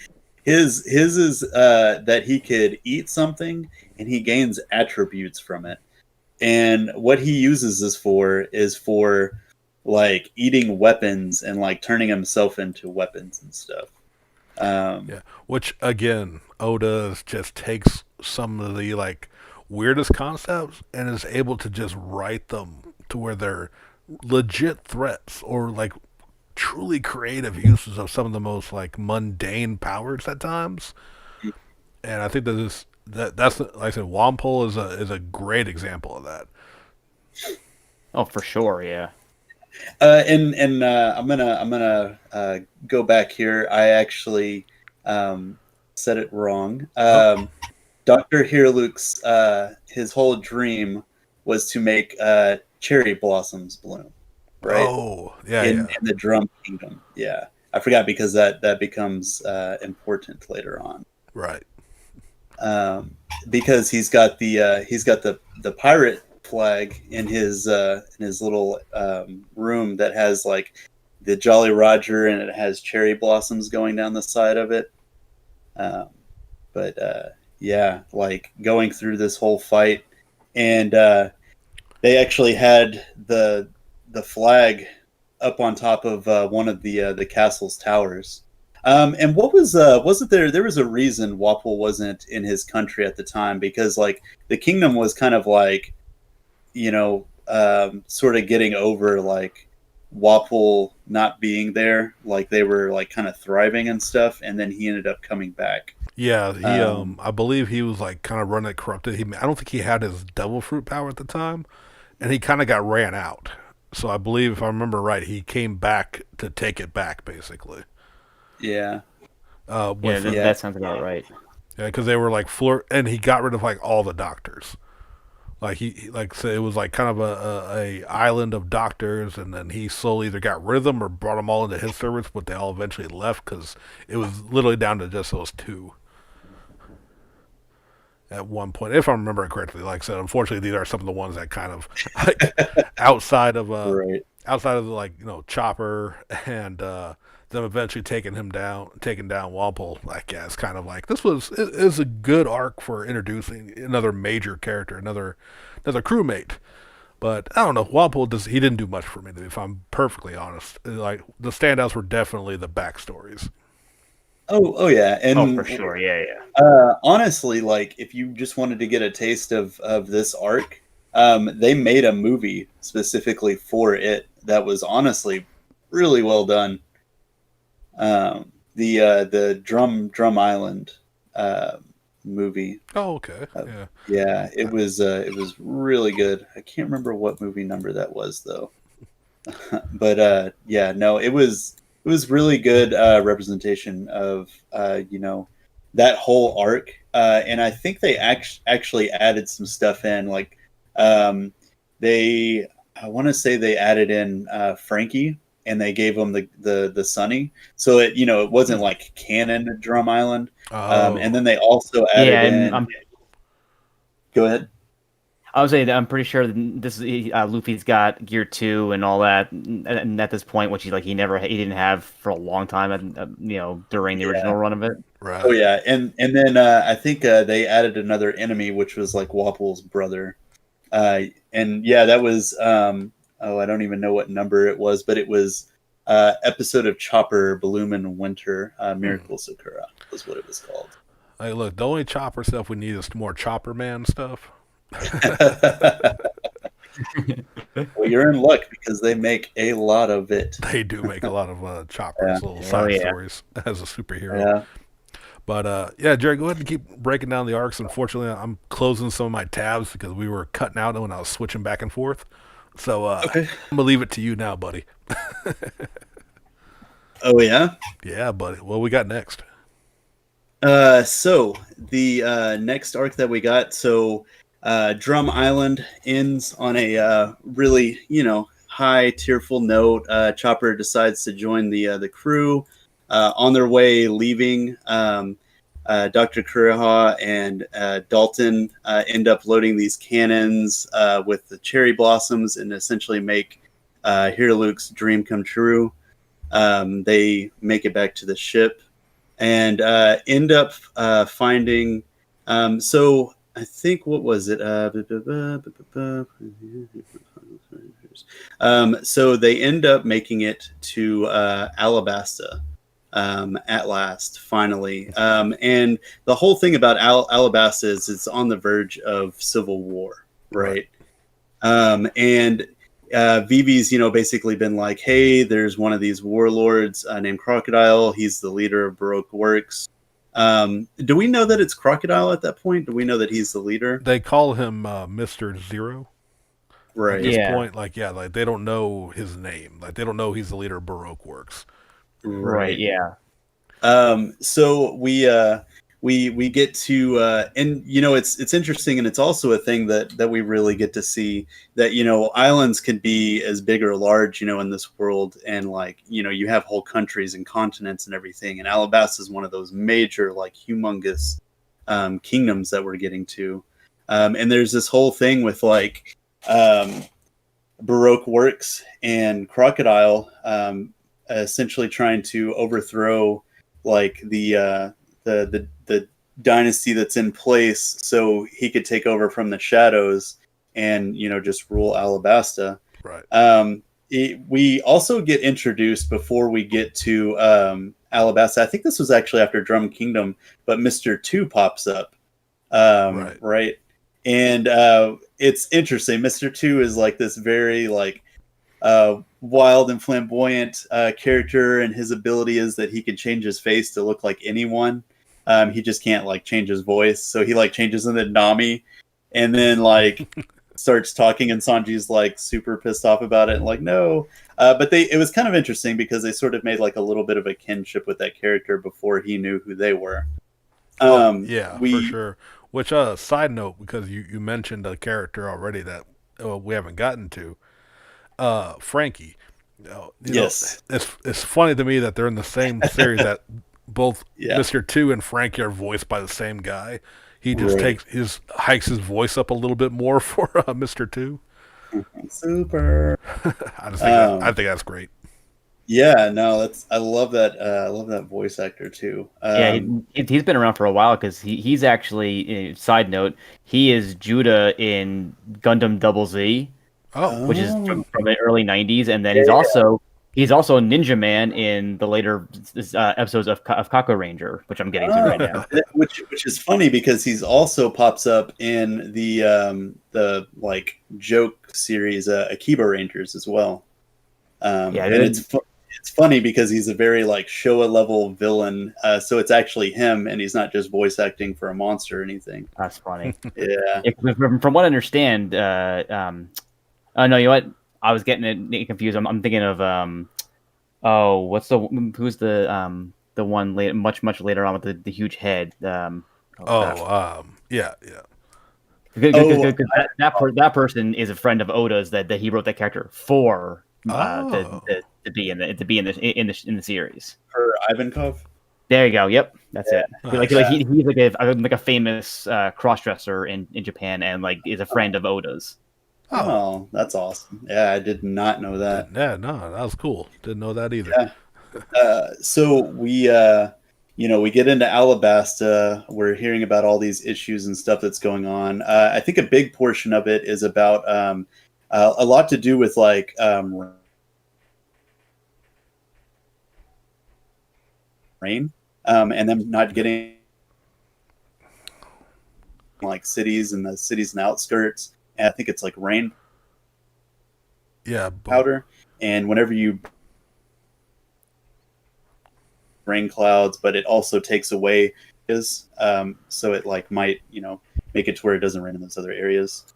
his is that he could eat something and he gains attributes from it. And what he uses this for is for like eating weapons and like turning himself into weapons and stuff. Um, Yeah. Which again, Oda just takes some of the like weirdest concepts and is able to just write them to where they're legit threats or like truly creative uses of some of the most like mundane powers at times. And I think that's like I said, Wampole is a great example of that. Oh, for sure. Yeah. and I'm gonna go back here. I actually said it wrong. Oh, Dr. Hirluke's his whole dream was to make cherry blossoms bloom, right? oh, yeah, in, yeah, in the Drum Kingdom. Yeah, I forgot because that becomes important later on. right. Because he's got the pirate flag in his little room that has like the Jolly Roger and it has cherry blossoms going down the side of it. Um, but yeah, like going through this whole fight, and they actually had the flag up on top of one of the castle's towers. And what wasn't there? There was a reason Wapol wasn't in his country at the time because like the kingdom was kind of like, sort of getting over like Wapol not being there. Like they were like kind of thriving and stuff, and then he ended up coming back. Yeah, he Um, I believe he was like kind of running it corrupted. I don't think he had his devil fruit power at the time, and he kind of got ran out. So I believe, if I remember right, he came back to take it back, basically. Yeah. Yeah, With Yeah. that sounds about right. yeah, because they were like and he got rid of like all the doctors. Like like so it was like kind of a island of doctors, and then he slowly either got rid of them or brought them all into his service, but they all eventually left because it was literally down to just those two at one point, if I remember it correctly. Like I said, unfortunately, these are some of the ones that kind of like outside of Right. outside of the, like, Chopper and them eventually taking down Walpole. Like, yeah, it's kind of like this was it is a good arc for introducing another major character, another crewmate. But I don't know, Walpole he didn't do much for me, if I'm perfectly honest. Like, the standouts were definitely the backstories. Oh yeah, Oh, for and sure. Yeah, yeah. honestly, like if you just wanted to get a taste of this arc, they made a movie specifically for it that was honestly really well done. The Drum Island uh, movie. Oh, okay, Uh, yeah. yeah, it was really good. I can't remember what movie number that was though. But yeah, no, it was really good representation of that whole arc, and I think they actually added some stuff in, like um, they I want to say they added in Frankie, and they gave him the Sunny, so it wasn't like canon Drum Island, and Oh, then they also Yeah, added and in. Go ahead. I would say that I'm pretty sure this is Luffy's got Gear 2 and all that, and at this point, which he didn't have for a long time, during the Yeah. original run of it. Oh right. yeah, and then I think they added another enemy, which was like Wapple's brother. And yeah, that was I don't even know what number it was, but it was episode of Chopper Balloon Winter Hmm. Miracle Sakura was what it was called. Hey, look, the only Chopper stuff we need is more Chopper Man stuff. Well, you're in luck because they make a lot of it. They do make a lot of Yeah, Chopper's little Oh side yeah. stories as a superhero. yeah. But yeah, Jerry, go ahead and keep breaking down the arcs. Unfortunately, I'm closing some of my tabs because we were cutting out when I was switching back and forth. So Okay. I'm gonna leave it to you now, buddy. Oh yeah. Yeah, buddy. What we got next? So the next arc that we got, Drum Island ends on a really, high tearful note. Chopper decides to join the crew. On their way leaving, Dr. Kuroha and Dalton end up loading these cannons with the cherry blossoms and essentially make Luke's dream come true. They make it back to the ship and end up finding. So I think what was it? So they end up making it to Alabasta at last, finally. And the whole thing about Alabasta is it's on the verge of civil war, Right. right? And Vivi's, basically been like, hey, there's one of these warlords named Crocodile. He's the leader of Baroque Works. Do we know that it's Crocodile at that point? Do we know that he's the leader? They call him Mister Zero at Right. this Yeah. point. Like, yeah, like they don't know his name. Like, they don't know he's the leader of Baroque Works. Right. Yeah. So we get to and it's interesting, and it's also a thing that we really get to see that islands can be as big or large in this world, and like you have whole countries and continents and everything, and Alabasta is one of those major like humongous kingdoms that we're getting to, and there's this whole thing with like Baroque Works and Crocodile essentially trying to overthrow like the dynasty that's in place so he could take over from the shadows and just rule Alabasta. Right. We also get introduced before we get to Alabasta. I think this was actually after Drum Kingdom, but Mr. 2 pops up. Right. Right. And it's interesting. Mr. 2 is like this very like wild and flamboyant character, and his ability is that he can change his face to look like anyone. He just can't like change his voice, so he like changes into Nami, and then like starts talking, and Sanji's like super pissed off about it, and like no. But it was kind of interesting because they sort of made like a little bit of a kinship with that character before he knew who they were. Yeah, for We sure. Which, side note, because you mentioned a character already that we haven't gotten to, Frankie. Yes. It's funny to me that they're in the same series that both Yeah. Mister Two and Frankie are voiced by the same guy. He just Right. hikes his voice up a little bit more for Mister Two. Super. I think that's great. Yeah, no, I love that. I love that voice actor too. Yeah, he's been around for a while because he's actually, side note, he is Judah in Gundam Double Z, Oh, which is from the early '90s, and then Yeah. he's also Ninja Man in the later episodes of Kako Ranger, which I'm getting to right now. Which is funny because he's also pops up in the like joke series Akiba Rangers as well. Yeah, and it's funny because he's a very like Showa level villain. So it's actually him, and he's not just voice acting for a monster or anything. that's funny. Yeah. From what I understand, oh no, you know what? I was getting it confused. I'm thinking of who's the one later, much later on with the huge head. yeah. Because that person is a friend of Oda's that he wrote that character for Oh. to be in the series. For Ivankov. There you go. Yep, that's it. Nice. He's like a famous cross-dresser in Japan and like is a friend of Oda's. Oh, that's awesome. Yeah, I did not know that. Yeah, no, that was cool. Didn't know that either. So we we get into Alabasta. We're hearing about all these issues and stuff that's going on. I think a big portion of it is about a lot to do with like rain, and them not getting like cities and the cities and outskirts. And I think it's like rain Yeah, powder, and whenever you rain clouds, but it also takes away so it like might make it to where it doesn't rain in those other areas.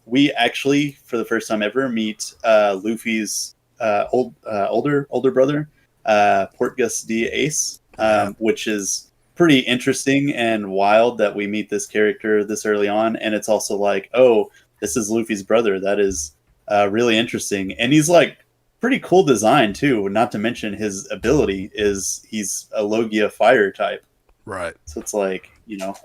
We actually for the first time ever meet Luffy's older brother, Portgas D Ace, which is pretty interesting and wild that we meet this character this early on, and it's also like, oh, this is Luffy's brother. That is really interesting, and he's like pretty cool design too. Not to mention his ability is he's a Logia fire type. right. So it's like,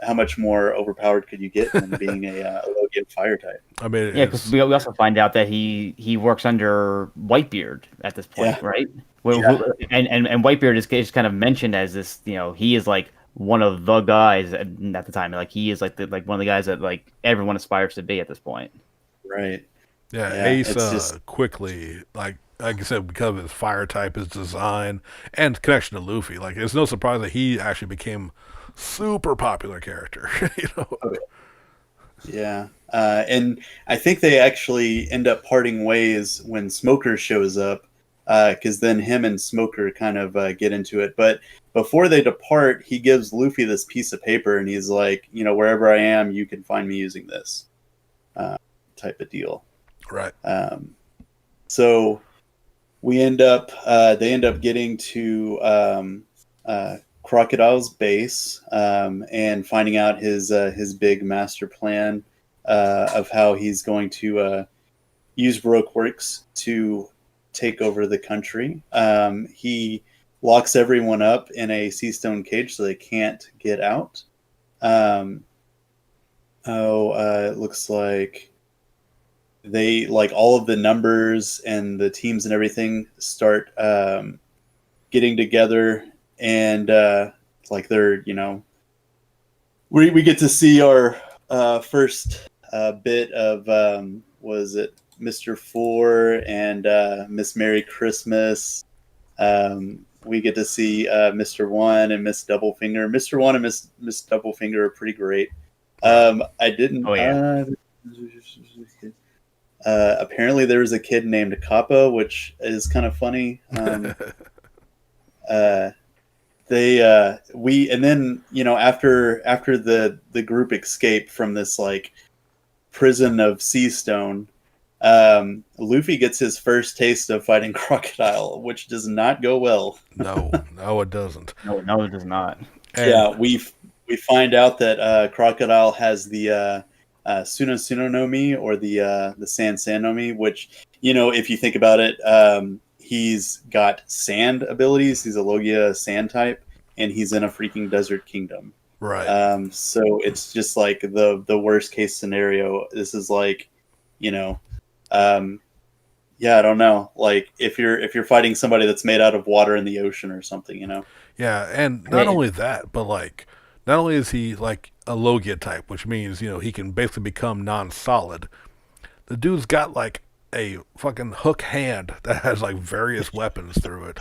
how much more overpowered could you get than being a Logia fire type? I mean, Yeah, because we also find out that he works under Whitebeard at this point, Yeah. right? Yeah. And Whitebeard is kind of mentioned as this, he is like one of the guys at the time. Like he is like one of the guys that like everyone aspires to be at this point. Right. yeah, Yeah, Ace it's just- quickly, like I said, because of his fire type, his design, and connection to Luffy. Like, it's no surprise that he actually became super popular character. Yeah. And I think they actually end up parting ways when Smoker shows up, because then him and Smoker kind of get into it. But before they depart, he gives Luffy this piece of paper, and he's like, wherever I am, you can find me using this type of deal. Right. So they end up getting to Crocodile's base and finding out his big master plan of how he's going to use Baroque Works to take over the country. He locks everyone up in a sea stone cage so they can't get out. It looks like they like all of the numbers and the teams and everything start getting together, and like they're we get to see our first bit of was it Mr. Four and Miss Merry Christmas. We get to see Mr. One and Miss Doublefinger. Mr. One and Miss Doublefinger are pretty great. I didn't. Oh, yeah. Apparently, there was a kid named Kappa, which is kind of funny. And then after the group escape from this like prison of sea stone, Luffy gets his first taste of fighting Crocodile, which does not go well. No, it doesn't. No, it does not. And Yeah, we find out that Crocodile has the Suna Suna no Mi, or the San San no Mi, which, if you think about it, he's got sand abilities. He's a Logia sand type, and he's in a freaking desert kingdom. right. So it's just like the worst case scenario. This is like, yeah, I don't know. Like if you're fighting somebody that's made out of water in the ocean or something. Yeah, and not only that, but like, not only is he like a Logia type, which means he can basically become non-solid. The dude's got like a fucking hook hand that has like various weapons through it.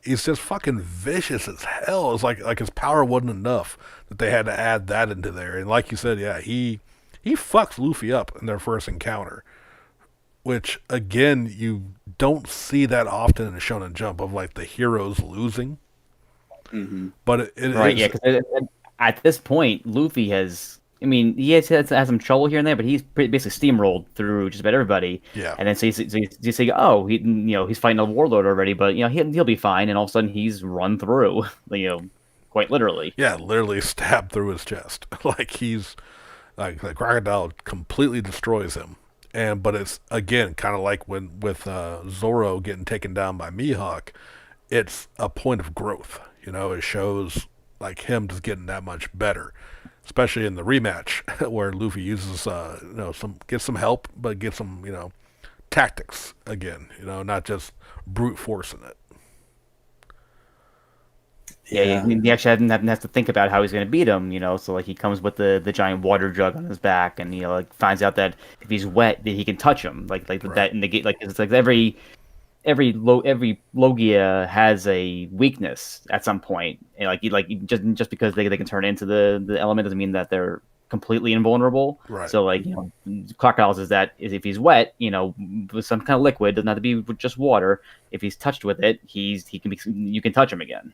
He's just fucking vicious as hell. It's like his power wasn't enough that they had to add that into there. And like you said, yeah, he fucks Luffy up in their first encounter, which again you don't see that often in a Shonen Jump of like the heroes losing. Mm-hmm. But it Right, is, yeah, because at this point, Luffy has. I mean, he has some trouble here and there, but he's basically steamrolled through just about everybody. yeah, And then so you say, oh, he's fighting a warlord already, but he'll be fine. And all of a sudden, he's run through, quite literally. yeah, literally stabbed through his chest. Like he's like the crocodile completely destroys him. But it's again kind of like when with Zoro getting taken down by Mihawk, it's a point of growth. It shows like him just getting that much better, especially in the rematch where Luffy uses gets some help, but gets some tactics again. Not just brute forcing it. Yeah, he actually didn't have to think about how he's going to beat him, So like he comes with the giant water jug on his back, and like finds out that if he's wet, that he can touch him, like right. That in the gate. Like it's like every Logia has a weakness at some point, and just because they can turn into the element doesn't mean that they're completely invulnerable. Right. So like Crocodile's is if he's wet, with some kind of liquid, doesn't have to be with just water. If he's touched with it, you can touch him again.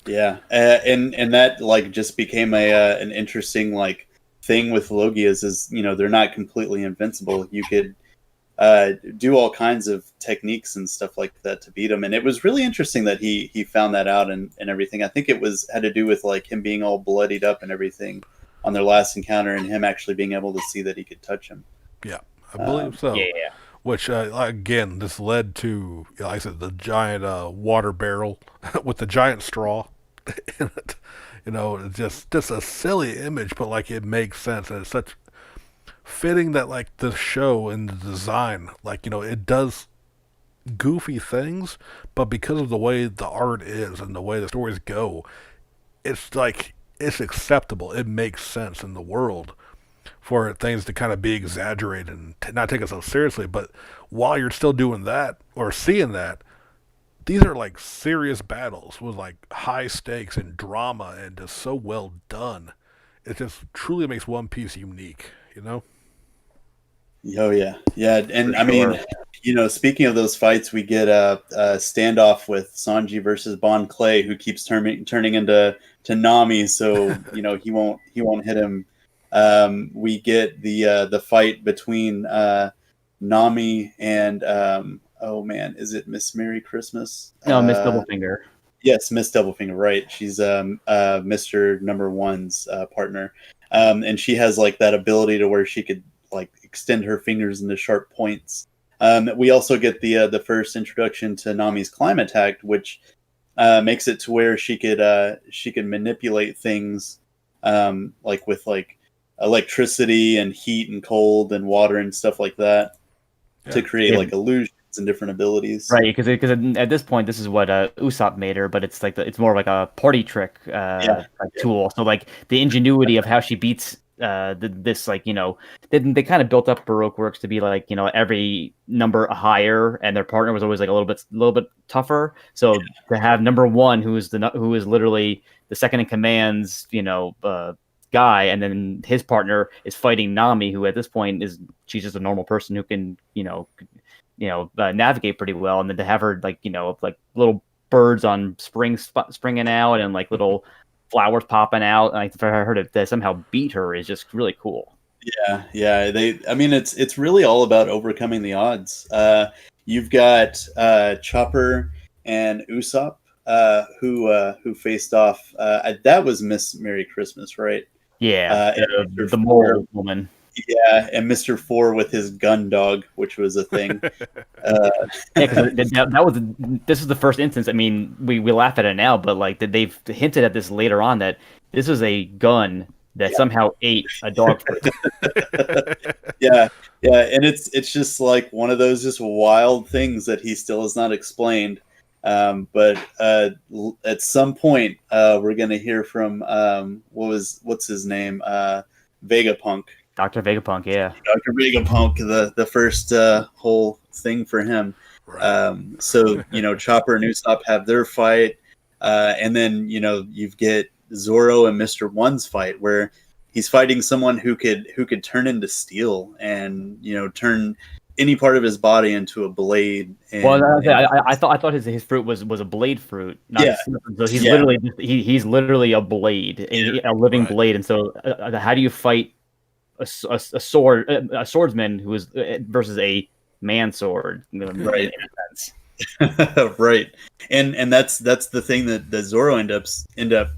Yeah, and that like just became an interesting like thing with Logias is they're not completely invincible. You could do all kinds of techniques and stuff like that to beat him, and it was really interesting that he found that out and everything. I think it had to do with like him being all bloodied up and everything on their last encounter, and him actually being able to see that he could touch him. Yeah, I believe so. Yeah. Which again, this led to, like I said, the giant water barrel with the giant straw in it. It's just a silly image, but like it makes sense, and it's such fitting that like the show and the design, like it does goofy things, but because of the way the art is and the way the stories go, it's like it's acceptable. It makes sense in the world for things to kind of be exaggerated and not take it so seriously. But while you're still doing that or seeing that, these are like serious battles with like high stakes and drama and just so well done. It just truly makes One Piece unique, Oh yeah, and For I mean, sure. speaking of those fights, we get a standoff with Sanji versus Bon Clay, who keeps turning into Nami, so he won't hit him. We get the fight between Nami and oh man, is it Miss Merry Christmas? No, Miss Doublefinger. Yes, Miss Doublefinger, right? She's Mr. Number One's partner, and she has like that ability to where she could like extend her fingers into sharp points. We also get the first introduction to Nami's climate attack, which makes it to where she could manipulate things like with like electricity and heat and cold and water and stuff like that to create like illusions and different abilities. Right, because at this point, this is what Usopp made her, but it's like it's more like a party trick tool. So like the ingenuity of how she beats this, like they kind of built up Baroque Works to be like every number higher, and their partner was always like a little bit tougher. So to have number one, who is literally the second in command's guy, and then his partner is fighting Nami, who at this point she's just a normal person who can navigate pretty well, and then to have her like little birds on springing out and like little flowers popping out, and for her to somehow beat her is just really cool. Yeah. I mean, it's really all about overcoming the odds. You've got Chopper and Usopp, who faced off. That was Miss Merry Christmas, right? Yeah, And Mr. the Four, mole woman. yeah, and Mr. Four with his gun dog, which was a thing. Uh, Yeah, because that was this is the first instance. I mean, we laugh at it now, but like they've hinted at this later on that this was a gun that somehow ate a dog food. yeah, yeah, and it's just like one of those just wild things that he still has not explained. But at some point, we're gonna hear from what's his name, Vegapunk, Dr. Vegapunk, yeah. Dr. Vegapunk, the first whole thing for him. Right. So Chopper and Usopp have their fight, and then you get Zoro and Mister One's fight where he's fighting someone who could turn into steel and turn any part of his body into a blade. Well, I thought his fruit was a blade fruit. Not Yeah. so he's Yeah. literally he's literally a blade, a living Right. blade. And so, how do you fight a swordsman who is versus a man sword? Right. In a sense. Right, and that's the thing that Zoro end up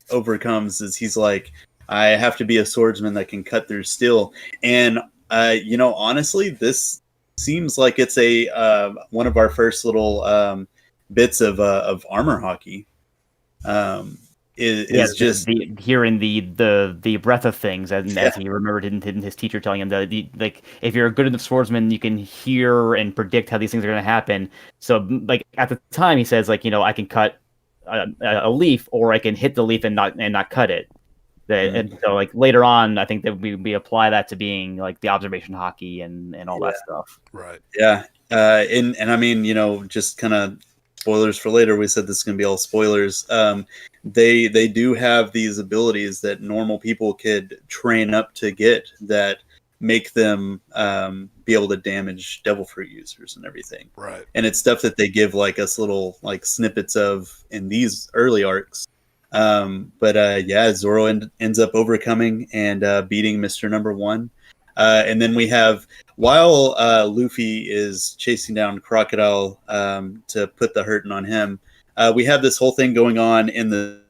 overcomes is he's like, I have to be a swordsman that can cut through steel. And honestly, this seems like it's a one of our first little bits of armor hockey. Is just Hearing the breadth of things, and as he remembered his teacher telling him that like if you're a good enough swordsman, you can hear and predict how these things are going to happen. So like at the time, he says like I can cut a leaf, or I can hit the leaf and not cut it. And so like later on, I think that we apply that to being like the observation hockey and all that stuff. Right. Yeah. And I mean, just kind of spoilers for later. We said this is going to be all spoilers. They do have these abilities that normal people could train up to get that make them be able to damage devil fruit users and everything. Right. And it's stuff that they give like us little like snippets of in these early arcs. But Zoro ends up overcoming and beating Mr. Number One. And then we have, while Luffy is chasing down Crocodile to put the hurting on him, we have this whole thing going on in the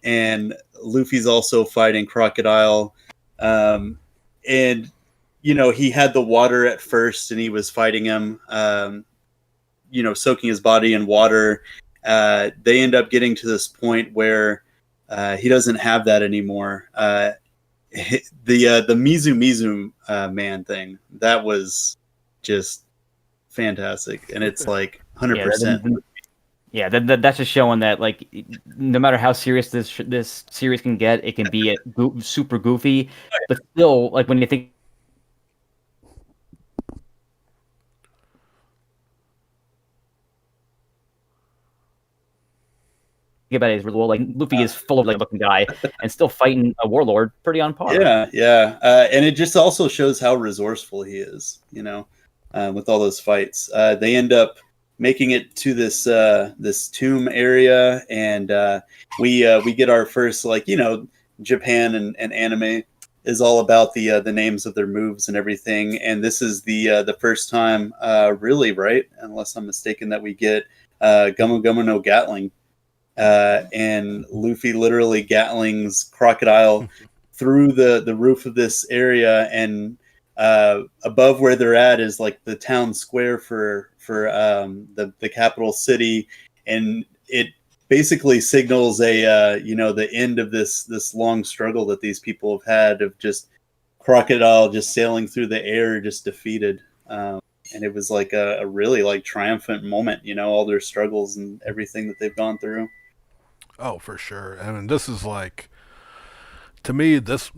and Luffy's also fighting Crocodile. And he had the water at first and he was fighting him, soaking his body in water. They end up getting to this point where he doesn't have that anymore. The Mizu man thing, that was just fantastic. And it's like 100%. Yeah, that's just showing that like no matter how serious this series can get, it can be super goofy, but still like when you think about it, like Luffy is full of like looking guy and still fighting a warlord, pretty on par. Yeah, and it just also shows how resourceful he is. With all those fights, they end up making it to this tomb area, and we get our first Japan and anime is all about the names of their moves and everything, and this is the first time really, right, unless I'm mistaken, that we get Gomu Gomu no Gatling, and Luffy literally Gatlings Crocodile through the roof of this area, and above where they're at is like the town square for the capital city, and it basically signals the end of this long struggle that these people have had of just Crocodile just sailing through the air, just defeated. And it was like a really like triumphant moment, all their struggles and everything that they've gone through. Oh, for sure. I mean, this is like, to me, this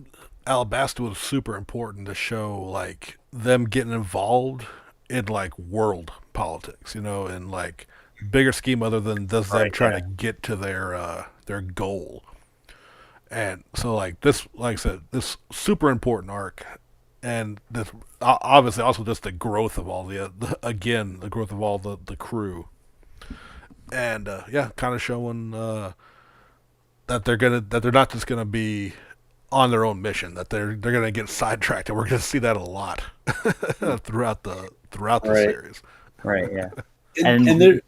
Alabasta was super important to show like them getting involved in like world politics, you know, and like bigger scheme other than just them Right, trying yeah. to get to their goal. And so like this, like I said, this super important arc, and this obviously also just the growth of all again the growth of all the crew, and yeah, kind of showing that they're not just gonna be on their own mission, that they're gonna get sidetracked, and we're gonna see that a lot throughout the Right. series. Right, yeah. And there,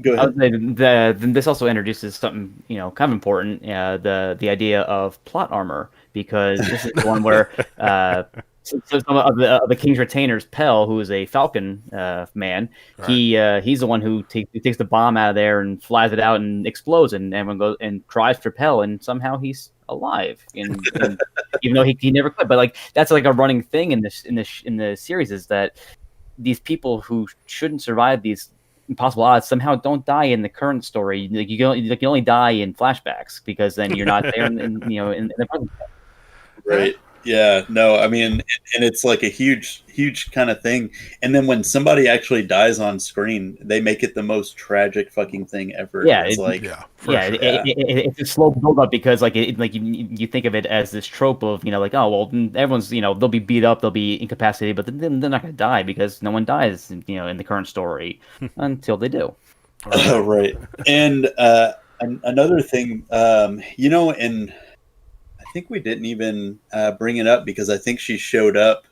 go I ahead. would say this also introduces something, kind of important, the idea of plot armor, because this is the one where so some of the King's retainers, Pell, who is a Falcon man, Right. he's the one who takes the bomb out of there and flies it out and explodes, and everyone goes and cries for Pell, and somehow he's alive, and even though he never could, but like that's like a running thing in the series, is that these people who shouldn't survive these impossible odds somehow don't die in the current story. Like you can only die in flashbacks, because then you're not there in the present. Right. Yeah. No, I mean, and it's like a huge kind of thing. And then when somebody actually dies on screen, they make it the most tragic fucking thing ever. Yeah, It's like, Yeah, for Yeah, sure. it's a slow build up, because like you think of it as this trope of, like, oh well, everyone's, they'll be beat up, they'll be incapacitated, but then they're not going to die, because no one dies, in the current story until they do. right. And another thing, and I think we didn't even bring it up because I think she showed up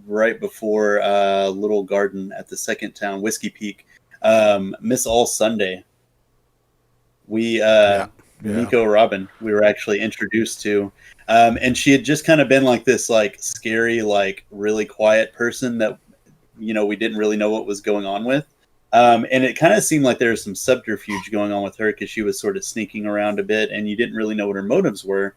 right before Little Garden at the second town, Whiskey Peak. Miss All Sunday. We Yeah. Nico Robin. We were actually introduced to, and she had just kind of been like this, like scary, like really quiet person that we didn't really know what was going on with. And it kind of seemed like there was some subterfuge going on with her because she was sort of sneaking around a bit, and you didn't really know what her motives were.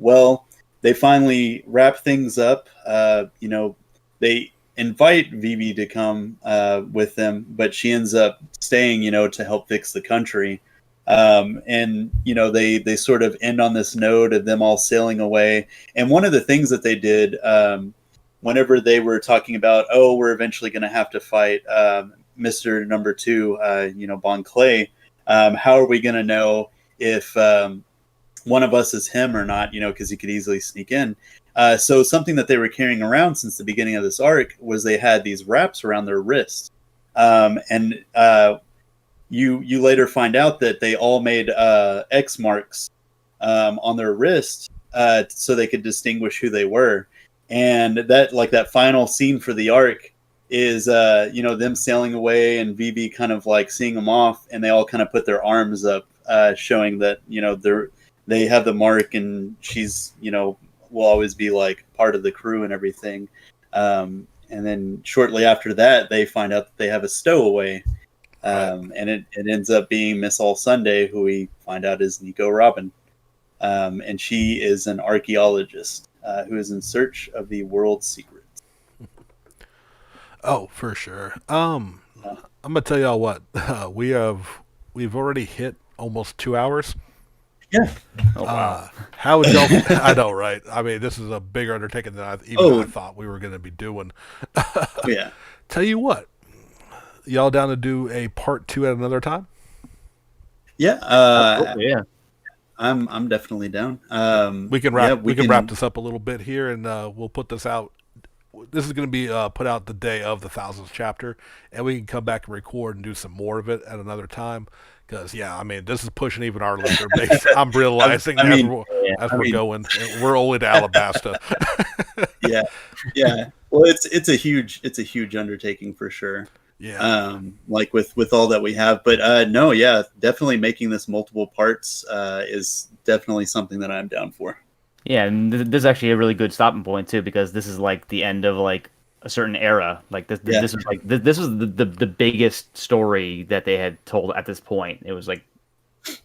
Well, they finally wrap things up. They invite Vivi to come with them, but she ends up staying, to help fix the country. And they sort of end on this note of them all sailing away. And one of the things that they did, whenever they were talking about, oh, we're eventually going to have to fight Mr. Number Two, Bon Clay. How are we going to know if one of us is him or not, because he could easily sneak in. So something that they were carrying around since the beginning of this arc was they had these wraps around their wrists. And you later find out that they all made X marks on their wrist so they could distinguish who they were. And that final scene for the arc is them sailing away and Vivi kind of like seeing them off, and they all kind of put their arms up, showing that they have the mark, and she's will always be like part of the crew and everything. And then shortly after that, they find out that they have a stowaway, and it ends up being Miss All Sunday, who we find out is Nico Robin, and she is an archaeologist who is in search of the world's secrets. Oh, for sure. I'm gonna tell y'all what we've already hit almost 2 hours. Yeah. Oh wow. How would y'all? I know, right? I mean, this is a bigger undertaking than I thought we were going to be doing. Yeah. Tell you what, y'all down to do a part 2 at another time? Yeah. Yeah. I'm definitely down. We can wrap this up a little bit here, and we'll put this out. This is going to be put out the day of the 1000th chapter, and we can come back and record and do some more of it at another time. Because I mean, this is pushing even our listener base. I'm realizing as we're going, we're only to Alabasta. Yeah. Well, it's a huge undertaking for sure. Yeah. Like with all that we have, but no, yeah, definitely making this multiple parts is definitely something that I'm down for. Yeah, and this is actually a really good stopping point too, because this is like the end of like a certain era. Like this was like this was the biggest story that they had told at this point. It was like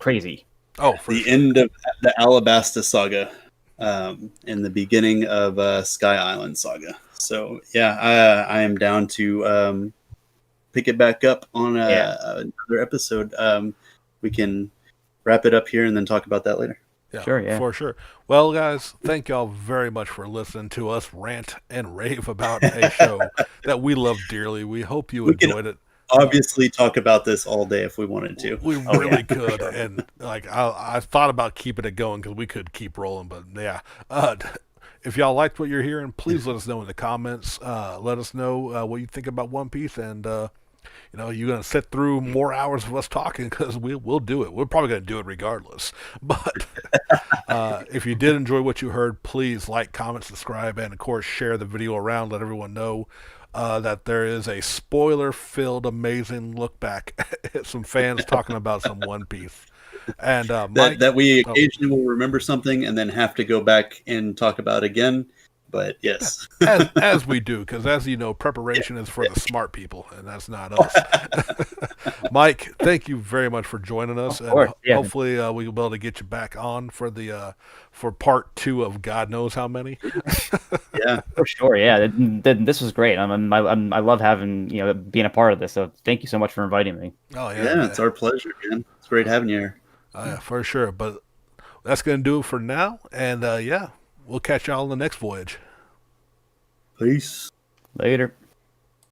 crazy. Oh, the end of the Alabasta saga, and the beginning of Sky Island saga. So yeah, I am down to pick it back up on another episode. We can wrap it up here and then talk about that later. Sure, yeah. For sure. Well, guys, thank y'all very much for listening to us rant and rave about a show that we love dearly. We hope you We can enjoyed it. obviously talk about this all day if we wanted to. We Oh, really yeah, could, and like I thought about keeping it going because we could keep rolling, but yeah. If y'all liked what you're hearing, please let us know in the comments. Let us know what you think about One Piece, and you're gonna sit through more hours of us talking because we'll do it. We're probably gonna do it regardless. But if you did enjoy what you heard, please like, comment, subscribe, and of course share the video around. Let everyone know that there is a spoiler-filled, amazing look back at some fans talking about some One Piece. And Mike, That we occasionally will remember something and then have to go back and talk about again. But yes, as we do, because as you know, preparation is for the smart people, and that's not us. Mike, thank you very much for joining us, Of course, and yeah. hopefully we'll be able to get you back on for the for part 2 of God knows how many. yeah, For sure, yeah. This was great. I love having being a part of this. So thank you so much for inviting me. Oh yeah, yeah, it's our pleasure, man. It's great having you here. yeah, for sure. But that's gonna do it for now, and yeah, we'll catch y'all on the next voyage. Peace. Later.